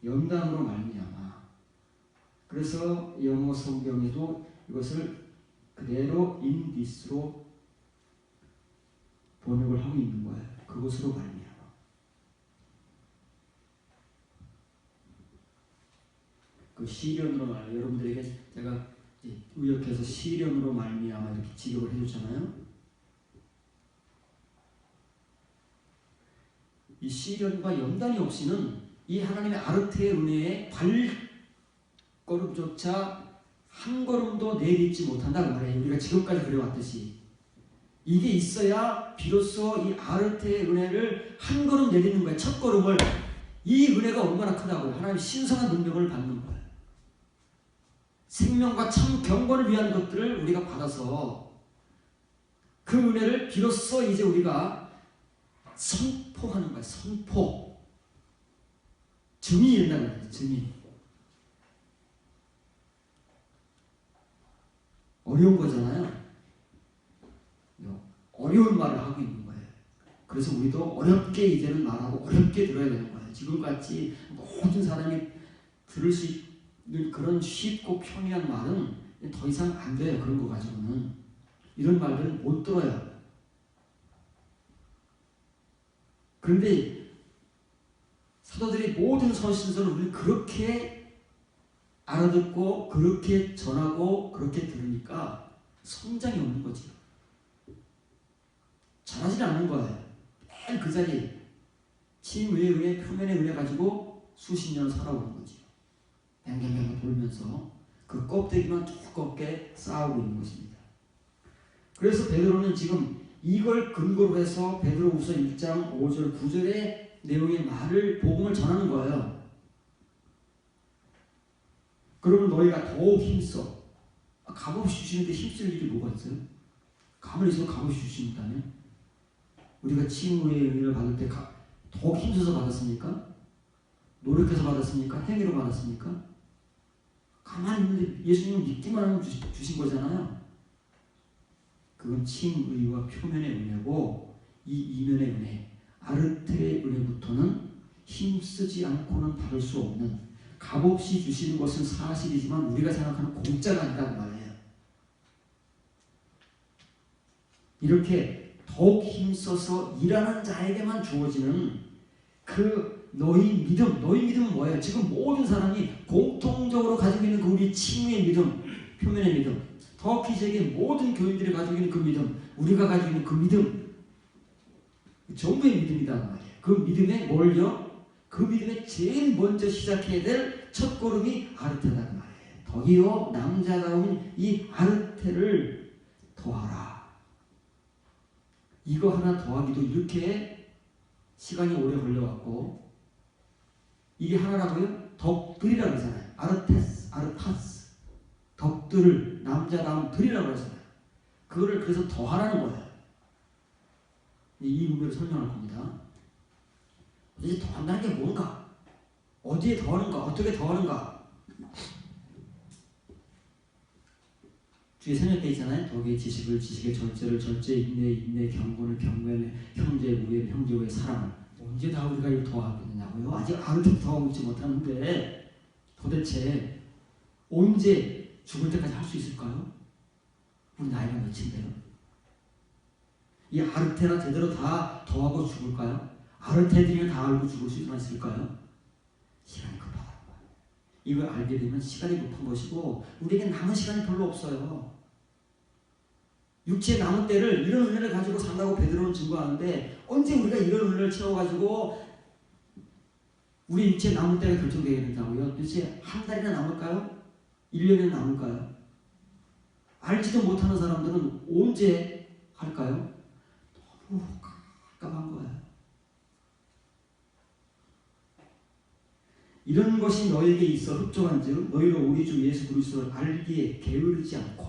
연단으로 말미암아. 그래서 영어 성경에도 이것을 그대로 인디스로 번역을 하고 있는 거예요. 그것으로 말미암아. 그 시련으로 말미암아. 여러분들에게 제가 의역해서 시련으로 말미암아 이렇게 직역을 해줬잖아요. 이 시련과 연단이 없이는 이 하나님의 아르테의 은혜의 발걸음조차 한 걸음도 내딛지 못한다는 말이에요. 우리가 지금까지 그래왔듯이 이게 있어야 비로소 이 아르테의 은혜를 한 걸음 내딛는 거예요. 첫 걸음을. 이 은혜가 얼마나 크다고요. 하나님의 신성한 능력을 받는 거예요. 생명과 참 경건을 위한 것들을 우리가 받아서 그 은혜를 비로소 이제 우리가 선포하는 거예요. 선포. 증인이 된다는 거예요. 증인. 어려운 거잖아요. 어려운 말을 하고 있는 거예요. 그래서 우리도 어렵게 이제는 말하고 어렵게 들어야 되는 거예요. 지금같이 모든 사람이 들을 수 있는 그런 쉽고 평이한 말은 더 이상 안 돼요. 그런 거 가지고는. 이런 말들은 못 들어요. 그런데 사도들이 모든 서신서를 우리 그렇게 알아듣고 그렇게 전하고 그렇게 들으니까 성장이 없는 거지. 잘하지 않는 거예요. 매일 그 자리에 침의의 은혜, 표면의 은혜 가지고 수십 년 살아오는 거지. 뱅뱅뱅 돌면서 그 껍데기만 두껍게 쌓아오고 있는 것입니다. 그래서 베드로는 지금 이걸 근거로 해서 베드로후서 1장 5절 9절의 내용의 말을 복음을 전하는 거예요. 그러면 너희가 더욱 힘써. 값없이 주시는데 힘쓸 일이 뭐가 있어요? 가만히 있으면 값없이 주신다면 우리가 칭의의 은혜를 받을 때 더욱 힘써서 받았습니까? 노력해서 받았습니까? 행위로 받았습니까? 가만히 있는데 예수님 믿기만 하면 주신 거잖아요. 그건 칭의와 표면의 은혜고 이 이면의 은혜, 아르테의 은혜부터는 힘쓰지 않고는 받을 수 없는 값없이 주시는 것은 사실이지만 우리가 생각하는 공짜가 아니란 말이에요. 이렇게 더욱 힘써서 일하는 자에게만 주어지는 그 너희 믿음은 뭐예요? 지금 모든 사람이 공통적으로 가지고 있는 그 우리 칭의의 믿음, 표면의 믿음, 터키적인 모든 교인들이 가지고 있는 그 믿음, 우리가 가지고 있는 그 믿음, 전부의 믿음이란 말이에요. 그 믿음에 뭘요? 그 믿음에 제일 먼저 시작해야 될 첫 걸음이 아르테다 그 말이에요. 더기요 남자다운 이 아르테를 더하라. 이거 하나 더하기도 이렇게 시간이 오래 걸려갖고 이게 하나라고요? 덕들이라고 그러잖아요. 아르타스 덕들을 남자다움들이라고 그러잖아요. 그거를 그래서 더하라는 거예요. 이 의미를 설명할 겁니다. 도대체 더한다는 게 뭔가? 어디에 더하는가? 어떻게 더하는가? 뒤에 생략돼 있잖아요. 덕의 지식을, 지식의 절제를, 절제 인내, 경건을, 경건을, 형제 우애, 형제 우애, 사랑을. 언제 다 우리가 이거 더하겠느냐고요? 아직 아무것도 더하지 못하는데 도대체 언제 죽을 때까지 할 수 있을까요? 우리 나이가 몇인데요? 이 아르테나 제대로 다 더하고 죽을까요? 아르테들이 다 알고 죽을 수 있을까요? 시간이 급하다. 이걸 알게 되면 시간이 급한 것이고 우리에게 남은 시간이 별로 없어요. 육체의 남은 때를 이런 은혜를 가지고 산다고 베드로는 증거하는데 언제 우리가 이런 은혜를 채워가지고 우리 육체의 남은 때가 결정되게 된다고요? 도대체 한 달이나 남을까요? 1년이나 남을까요? 알지도 못하는 사람들은 언제 할까요? 너무 깜깜한 거예요. 이런 것이 너에게 있어 흡족한즉 너희로 우리 주 예수 그리스도를 알기에 게으르지 않고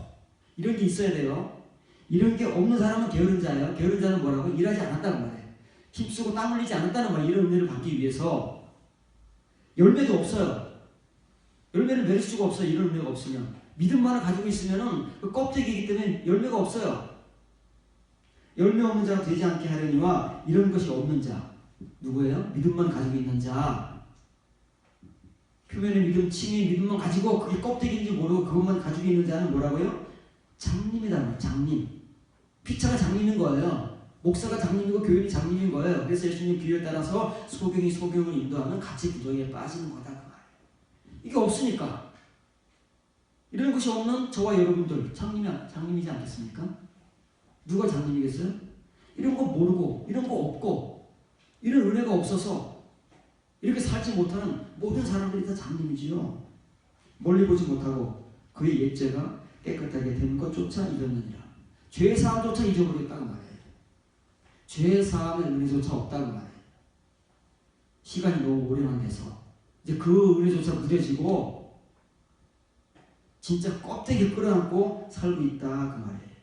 이런 게 있어야 돼요. 이런 게 없는 사람은 게으른 자예요. 게으른 자는 뭐라고? 일하지 않았다는 말이에요. 힘쓰고 땀 흘리지 않았다는 말이에요. 이런 은혜를 받기 위해서. 열매도 없어요. 열매를 맺을 수가 없어요. 이런 은혜가 없으면. 믿음만을 가지고 있으면 그 껍데기이기 때문에 열매가 없어요. 열매 없는 자가 되지 않게 하려니와 이런 것이 없는 자. 누구예요? 믿음만 가지고 있는 자. 표면의 믿음, 칭의 믿음만 가지고 그게 껍데기인지 모르고 그것만 가지고 있는 자는 뭐라고요? 장님이다. 장님. 피차가 장님인 거예요. 목사가 장님이고 교인이 장님인 거예요. 그래서 예수님 비유에 따라서 소경이 소경을 인도하면 같이 구덩이에 빠지는 거다 그 말이에요. 이게 없으니까. 이런 것이 없는 저와 여러분들 장님이지 않겠습니까? 누가 장님이겠어요? 이런 거 모르고 이런 거 없고 이런 은혜가 없어서 이렇게 살지 못하는 모든 사람들이 다 장님이지요. 멀리 보지 못하고 그의 옛죄가 깨끗하게 된 것조차 잊었느니라. 죄 사함조차 잊어버렸다고 말해요. 죄 사함의 은혜조차 없다고 말해요. 시간이 너무 오래만 돼서 이제 그 은혜조차 무뎌지고 진짜 껍데기 끌어안고 살고 있다 그 말이에요.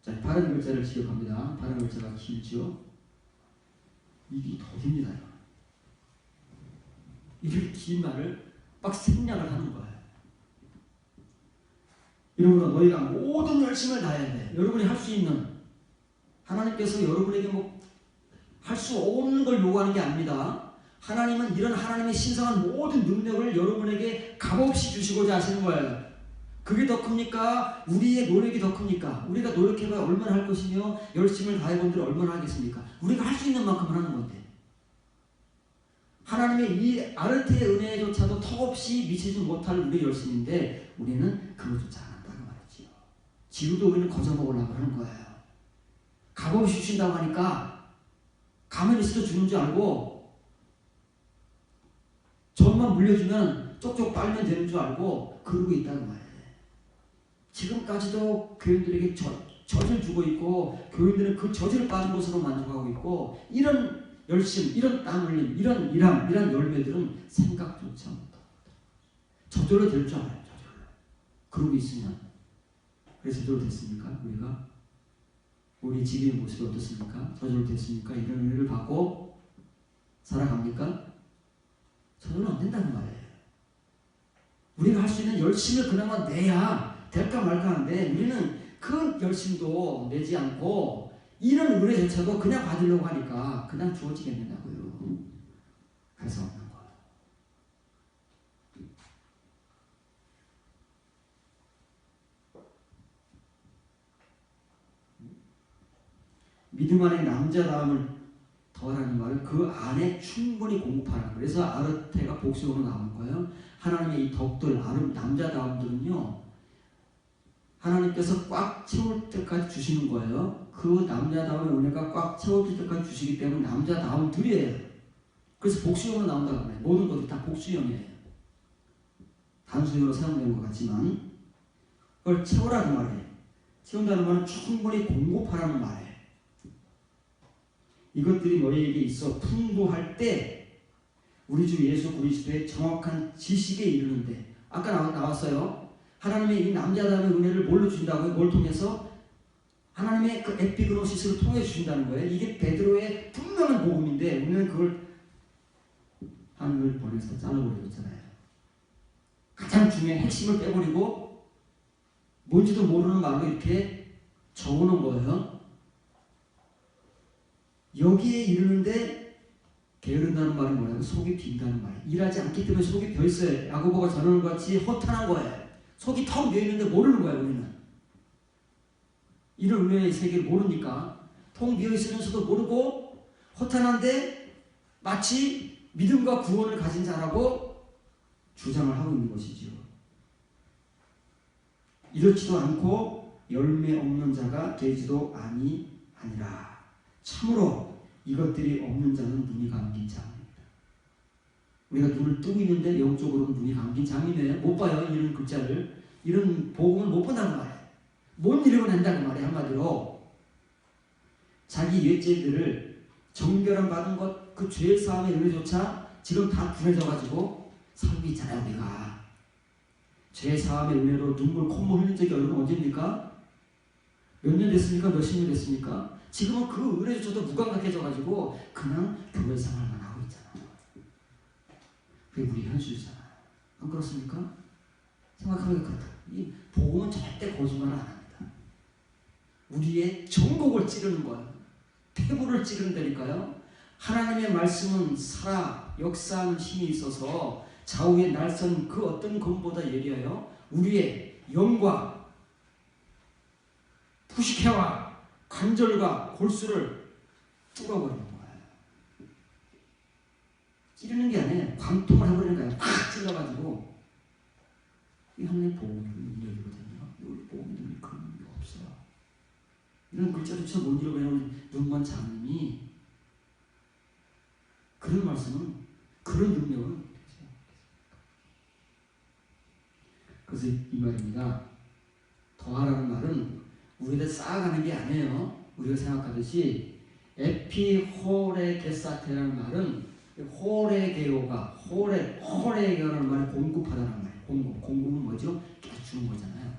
자, 바른 글자를 지적합니다. 바른 글자가 길죠. 이게 더딥니다. 이렇게 긴 말을 막 생략을 하는 거예요. 이러므로 너희가 모든 열심을 다해야 돼. 여러분이 할 수 있는 하나님께서 여러분에게 뭐 할 수 없는 걸 요구하는 게 아닙니다. 하나님은 이런 하나님의 신성한 모든 능력을 여러분에게 값없이 주시고자 하시는 거예요. 그게 더 큽니까? 우리의 노력이 더 큽니까? 우리가 노력해봐야 얼마나 할 것이며 열심을 다해본들 얼마나 하겠습니까? 우리가 할 수 있는 만큼 하는 건데 하나님의 이 아르테의 은혜조차도 턱없이 미치지 못할 우리의 열심인데 우리는 그것조차 안 한다고 말이지요. 지루도 우리는 거저먹으려고 하는 거예요. 값없이 주신다고 하니까 가만히 있어도 주는 줄 알고 전만 물려주면 쪽쪽 빨면 되는 줄 알고 그러고 있다고 말이에요. 지금까지도 교인들에게 젖을 주고 있고 교인들은 그 젖을 빠진 것으로 만족하고 있고 이런 열심, 이런 땀 흘림, 이런 일함, 이런 열매들은 생각조차 못합니다. 저절로 될 줄 알아요. 저절로. 그러고 있으면 그래서 저절로 됐습니까? 우리 지금의 모습이 어떻습니까? 저절로 됐습니까? 이런 은혜를 받고 살아갑니까? 저절로 안 된다는 말이에요. 우리가 할 수 있는 열심을 그나마 내야 될까 말까 하는데 우리는 그 열심도 내지 않고 이런 은혜조차도 그냥 받으려고 하니까 그냥 주어지겠느냐고요. 그래서 없는 거예요. 믿음 안에 남자다움을 더하라는 말은 그 안에 충분히 공급하라는 거예요. 그래서 아르테가 복수로 나오는 거예요. 하나님의 이 덕들, 남자다움들은요. 하나님께서 꽉 채울 때까지 주시는 거예요. 그 남자다움의 은혜가 꽉 채워질 때까지 주시기 때문에 남자다움들이에요. 그래서 복수형으로 나온다고 해요. 모든 것이 다 복수형이에요. 단수형으로 사용된 것 같지만 그걸 채우라는 말이에요. 채운다는 말은 충분히 공급하라는 말이에요. 이것들이 너희에게 있어 풍부할 때 우리 주 예수 그리스도의 정확한 지식에 이르는데, 아까 나왔어요. 하나님의 이 남자다움의 은혜를 뭘로 주신다고요? 뭘 통해서? 하나님의 그 에피그노시스를 통해 주신다는 거예요. 이게 베드로의 분명한 복음인데 우리는 그걸 하늘을 보내서 잘라버리고 있잖아요. 가장 중요한 핵심을 빼버리고 뭔지도 모르는 말로 이렇게 적어놓은 거예요. 여기에 이르는데 게으른다는 말은 뭐냐면 속이 빈다는 말이에요. 일하지 않기 때문에 속이 비어있어요. 야고보가 전하는 것 같이 허탄한 거예요. 속이 텅 비어있는데 모르는 거예요. 우리는 이런 은혜의 세계를 모르니까 텅 비어있으면서도 모르고 허탄한데 마치 믿음과 구원을 가진 자라고 주장을 하고 있는 것이죠. 이렇지도 않고 열매 없는 자가 되지도 아니하니라. 참으로 이것들이 없는 자는 눈이 감긴 자입니다. 우리가 눈을 뜨고 있는데 영적으로는 눈이 감긴 자이네요. 못 봐요. 이런 글자를. 이런 복음을 못 본다는 말이에요. 못 읽어낸다는 말이에요. 한마디로 자기 외죄들을 정결함 받은 것, 그 죄 사함의 은혜조차 지금 다 분해져가지고 살고 있잖아요. 우리가 죄 사함의 은혜로 눈물 콧물 흘린 적이 여러분 언제입니까? 몇 년 됐습니까? 몇십 년 됐습니까? 지금은 그 은혜조차도 무감각해져가지고 그냥 교회 생활만 하고 있잖아요. 그게 우리 현실이잖아요. 안 그렇습니까? 생각하면 그렇다. 이 복음은 절대 거짓말을 안 합니다. 우리의 정곡을 찌르는 거예요. 폐부를 찌른다니까요. 하나님의 말씀은 살아 역사하는 힘이 있어서 좌우의 날선 그 어떤 검보다 예리하여 우리의 영과 부식해와 관절과 골수를 뚫어버리는 거예요. 찌르는 게 아니에요. 관통을 해버리는 거예요. 팍 찔러가지고. 이 하나님의 복음이 능력이거든요. 우리 복음이 능력이 그런 능력이 없어요. 이런 글자조차 못 읽어내는 눈먼 장님이 그런 말씀은, 그런 능력은. 그래서 이 말입니다. 더하라는 말은 우리한테 쌓아가는 게 아니에요. 우리가 생각하듯이 에피호레게사테라는 말은 호레게오라는 말이 공급하다는 말이에요. 공급은 뭐죠? 계속 주는 거잖아요.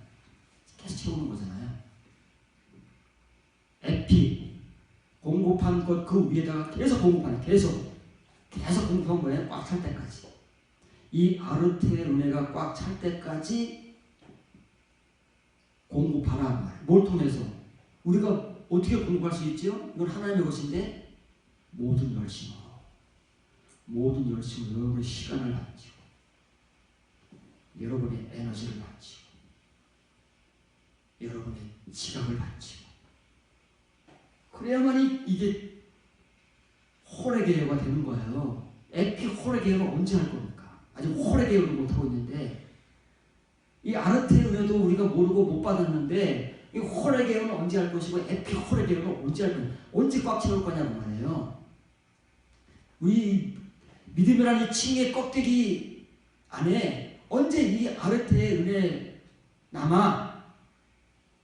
계속 채우는 거잖아요. 에피 공급한 것 그 위에다가 계속 공급하는, 계속 공급한 거예요. 꽉 찰 때까지. 이 아르테의 은혜가 꽉 찰 때까지 공급하라는 말. 뭘 통해서? 우리가 어떻게 공급할 수 있죠? 이건 하나님의 것인데 모든 열심으로 여러분의 시간을 바치고 여러분의 에너지를 바치고 여러분의 지각을 바치고 그래야만이 이게 호레게요가 되는 거예요. 에피 호레게요는 언제 할 겁니까? 아직 호레게요를 못하고 있는데 이 아르테의 은혜도 우리가 모르고 못 받았는데 이 호레게요는 언제 할 것이고 에피 호레게요는 언제 할 거냐, 언제 꽉 채울 거냐고 말이에요. 우리 믿음이라는 칭의 껍데기 안에 언제 이 아르테의 은혜 남아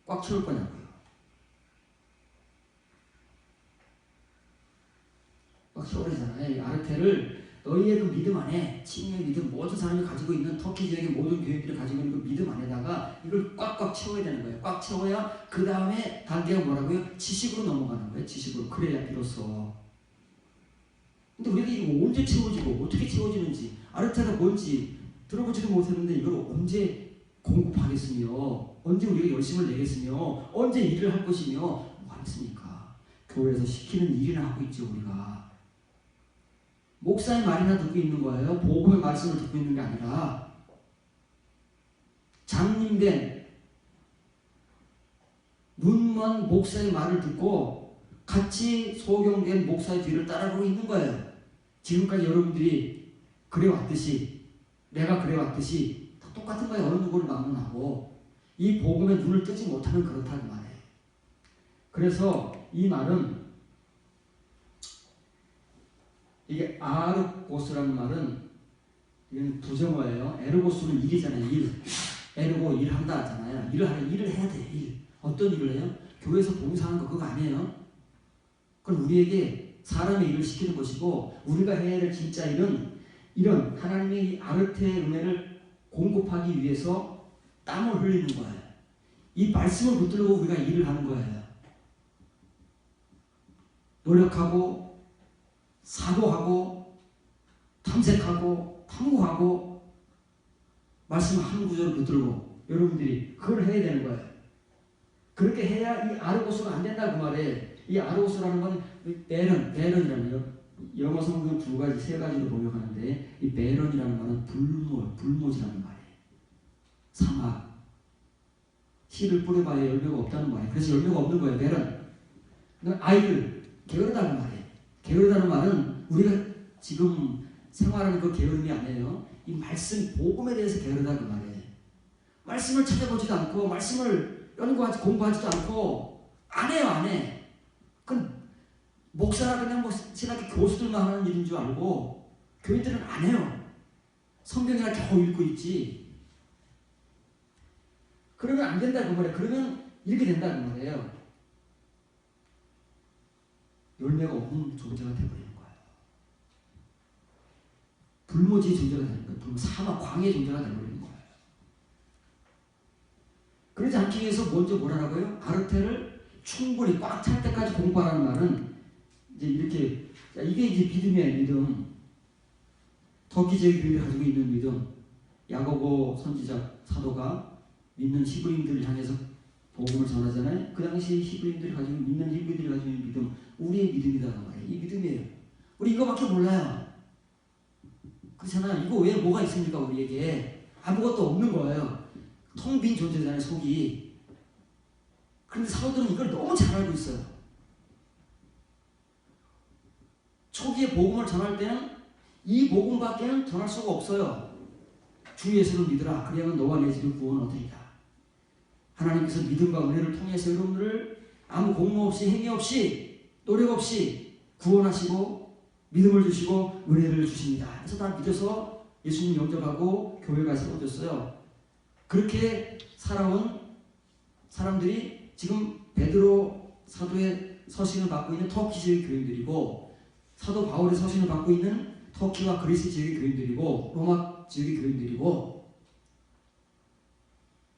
꽉 채울 거냐고요. 꽉 채우려잖아요. 이 아르테를 너희의 그 믿음 안에, 칭의 믿음, 모든 사람이 가지고 있는 터키 지역의 모든 교회들이 가지고 있는 그 믿음 안에다가 이걸 꽉꽉 채워야 되는 거예요. 꽉 채워야 그 다음에 단계가 뭐라고요? 지식으로 넘어가는 거예요. 지식으로. 그래야 비로소. 근데 우리가 이거 언제 채워지고 어떻게 채워지는지, 아르테가 뭔지 들어보지도 못했는데 이걸 언제 공급하겠으며, 언제 우리가 열심을 내겠으며, 언제 일을 할 것이며 뭐 하겠습니까? 교회에서 시키는 일이나 하고 있죠. 우리가 목사의 말이나 듣고 있는 거예요. 복음의 말씀을 듣고 있는 게 아니라 장님된 눈먼 목사의 말을 듣고 같이 소경된 목사의 뒤를 따라가고 있는 거예요. 지금까지 여러분들이 그래왔듯이, 내가 그래왔듯이 똑같은 거예요. 어느 누구를 막론하고 이 복음에 눈을 뜨지 못하면 그렇다는 말이에요. 그래서 이 말은 이게 아르고스라는 말은 이건 부정어예요. 에르고스는 일이잖아요. 일. 에르고 일한다 하잖아요. 일을 해야 돼요. 일. 어떤 일을 해요? 교회에서 봉사하는 거 그거 아니에요. 그건 우리에게 사람의 일을 시키는 것이고 우리가 해야 될 진짜 일은 이런 하나님의 이 아르테의 은혜를 공급하기 위해서 땀을 흘리는 거예요. 이 말씀을 붙들고 우리가 일을 하는 거예요. 노력하고 사고하고 탐색하고 탐구하고 말씀 한 구절을 붙들고 여러분들이 그걸 해야 되는 거예요. 그렇게 해야 이 아르고스가 안 된다 그 말이에요. 이 아르고스라는 건 베런이라는 영어 성경 두 가지 세 가지로 번역하는데 이 베런이라는 말은 불모지라는 말이에요. 사막 씨를 뿌려봐야 열매가 없다는 말이에요. 그래서 열매가 없는 거예요. 베런. 아이들 게으르다는 말이에요. 게으르다는 말은 우리가 지금 생활하는 그 게으름이 아니에요. 이 말씀 복음에 대해서 게으르다 그 말이에요. 말씀을 찾아보지도 않고 말씀을 공부하지도 않고 안 해요. 안 해. 그건 목사나 그냥 뭐 신학교 교수들만 하는 일인 줄 알고 교인들은 안 해요. 성경이나 겨우 읽고 있지. 그러면 안 된다 그 말이에요. 그러면 이렇게 된다 그 말이에요. 열매가 없는 존재가 되어버리는 거예요. 불모지의 존재가 되는 거예요. 사막 광해의 존재가 되어버리는 거예요. 그러지 않기 위해서 먼저 뭐라고요? 아르테를 충분히 꽉 찰 때까지 공부하라는 말은 이제 이렇게 이게 이제 믿음이에요. 믿음. 터키 제국인들이 가지고 있는 믿음. 야고보 선지자 사도가 믿는 히브리인들을 향해서 복음을 전하잖아요. 그 당시 히브리인들이 가지고 믿는 히브리인들이 가지고 있는 믿음, 우리의 믿음이다 말이에요. 이 믿음이에요. 우리 이거밖에 몰라요. 그렇잖아요. 이거 외에 뭐가 있습니까? 우리에게 아무것도 없는 거예요. 텅 빈 존재잖아요. 속이. 그런데 사도들은 이걸 너무 잘 알고 있어요. 초기에 복음을 전할 때는 이 복음밖에는 전할 수가 없어요. 주 예수를 믿으라. 그리하면 너와 내 집을 구원 얻으리라. 하나님께서 믿음과 은혜를 통해서 여러분들을 아무 공모 없이 행위 없이 노력 없이 구원하시고 믿음을 주시고 은혜를 주십니다. 그래서 다 믿어서 예수님 영접하고 교회가 세워졌어요. 그렇게 살아온 사람들이 지금 베드로 사도의 서신을 받고 있는 터키 지역의 교인들이고 사도 바울의 서신을 받고 있는 터키와 그리스 지역의 교인들이고 로마 지역의 교인들이고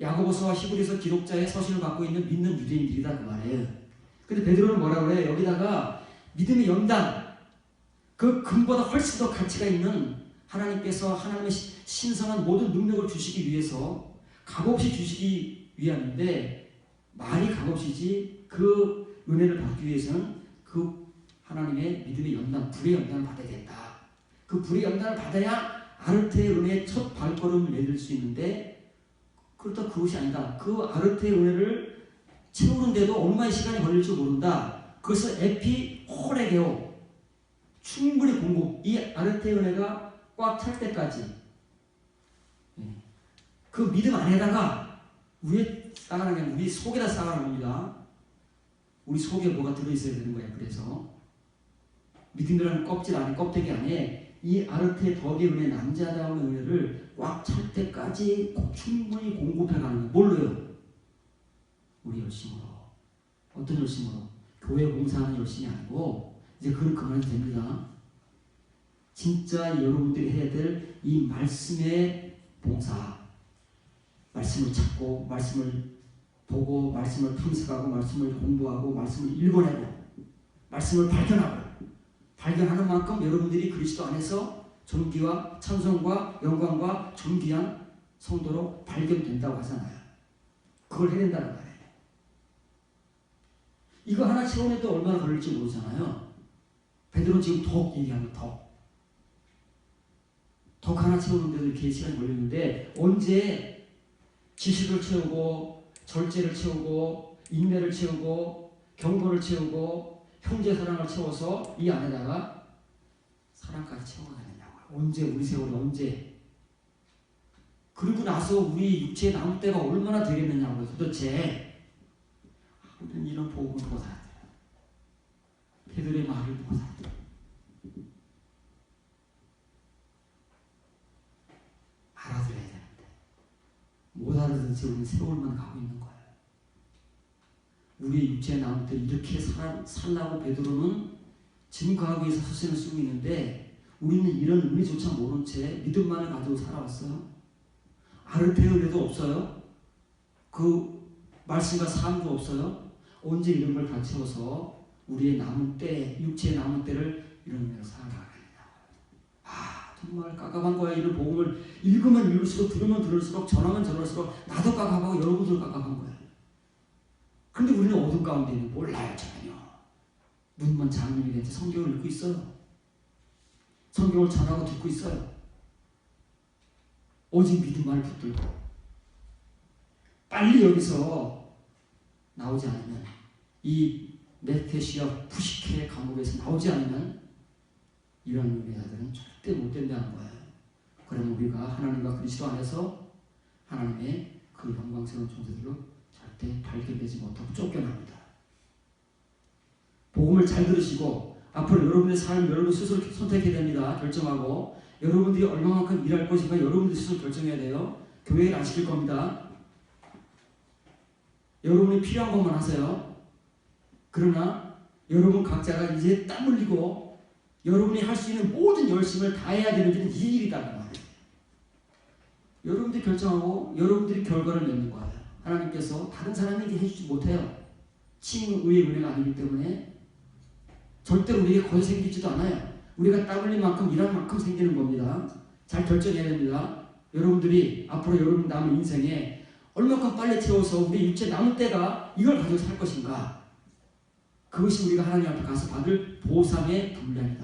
야고보서와 히브리서 기록자의 서신을 받고 있는 믿는 유대인들이다 그 말이에요. 근데 베드로는 뭐라고 그래요? 여기다가 믿음의 연단 그 금보다 훨씬 더 가치가 있는 하나님께서 하나님의 신성한 모든 능력을 주시기 위해서 값없이 주시기 위함인데 말이 값없이지 그 은혜를 받기 위해서는 그 하나님의 믿음의 연단, 불의 연단을 받아야 된다. 그 불의 연단을 받아야 아르테의 은혜의 첫 발걸음을 내릴 수 있는데 그렇다 그것이 아니다. 그 아르테의 은혜를 채우는데도 얼마의 시간이 걸릴지 모른다. 그것을 에피 호레게오 충분히 공급. 이 아르테의 은혜가 꽉 찰 때까지 그 믿음 안에다가 위에 쌓아놓은 게 아니라 우리 속에다 쌓아놓은 겁니다. 우리 속에 뭐가 들어있어야 되는 거야. 그래서 믿음이라는 껍질 안에 껍데기 안에 이 아르테 덕의 은혜 남자다운 은혜를 꽉 찰 때까지 충분히 공급해가는 거예요. 뭘로요? 우리 열심으로. 어떤 열심으로? 교회 봉사하는 열심이 아니고 이제 그건 그만해도 됩니다. 진짜 여러분들이 해야 될 이 말씀의 봉사. 말씀을 찾고 말씀을 보고 말씀을 탐색하고 말씀을 공부하고 말씀을 읽어내고 말씀을 발견하는 만큼 여러분들이 그리스도 안에서 존귀와 찬송과 영광과 존귀한 성도로 발견된다고 하잖아요. 그걸 해야 된다는 말이에요. 이거 하나 채우는데 얼마나 걸릴지 모르잖아요. 베드로는 지금 덕 얘기하는 덕 하나 채우는데도 이렇게 시간이 걸리는데 언제 지식을 채우고 절제를 채우고 인내를 채우고 경고를 채우고 형제 사랑을 채워서 이 안에다가 사랑까지 채워가느냐고요. 언제 우리 세월이 언제 그 그리고 나서 우리 육체의 남을 때가 얼마나 되겠느냐고요. 도대체 우리는 이런 복음을 보고 살아야 돼요. 베드로의 말을 보고 살아야 돼요. 알아들어야 되는데 못 알아듣는 채 우리는 세월만 가고 있는 거예요. 우리의 육체의 남을 때 이렇게 살라고 베드로는 증거하기 위해서 서신을 쓰고 있는데 우리는 이런 의미조차 모른 채 믿음만을 가지고 살아왔어요. 아르페오레도 없어요. 그 말씀과 삶도 없어요. 언제 이런 걸 다 채워서 우리의 남은 때, 육체의 남은 때를 이런 의미로 살아가겠냐. 정말 깝깝한 거야. 이런 복음을 읽으면 읽을수록, 들으면 들을수록, 전하면 전할수록 나도 깝깝하고 여러분도 깝깝한 거야. 그런데 우리는 어둠 가운데 있는 몰라요. 전혀. 눈먼 장님이 된지 성경을 읽고 있어요. 성경을 전하고 듣고 있어요. 오직 믿음만을 붙들고 빨리 여기서 나오지 않으면, 이 메테시아 푸시케 감옥에서 나오지 않으면 이런 의미자들은 절대 못 된다는 거예요. 그러면 우리가 하나님과 그리스도 안에서 하나님의 그 영광스러운 존재들로 절대 발견되지 못하고 쫓겨납니다. 복음을 잘 들으시고 앞으로 여러분의 삶을 여러분 스스로 선택해야 됩니다. 결정하고 여러분들이 얼마만큼 일할 것인가 여러분들이 스스로 결정해야 돼요. 교회를 안 시킬 겁니다. 여러분이 필요한 것만 하세요. 그러나 여러분 각자가 이제 땀 흘리고 여러분이 할 수 있는 모든 열심을 다해야 되는 일은 이 일이다. 여러분들이 결정하고 여러분들이 결과를 맺는 거예요. 하나님께서 다른 사람에게 해주지 못해요. 칭의의 은혜가 아니기 때문에 절대로 우리에게 거저 생기지도 않아요. 우리가 땀 흘린 만큼 일한 만큼 생기는 겁니다. 잘 결정해야 됩니다. 여러분들이 앞으로 여러분 남은 인생에 얼마큼 빨리 채워서 우리 육체 남은 때가 이걸 가지고 살 것인가. 그것이 우리가 하나님 앞에 가서 받을 보상의 분량이다.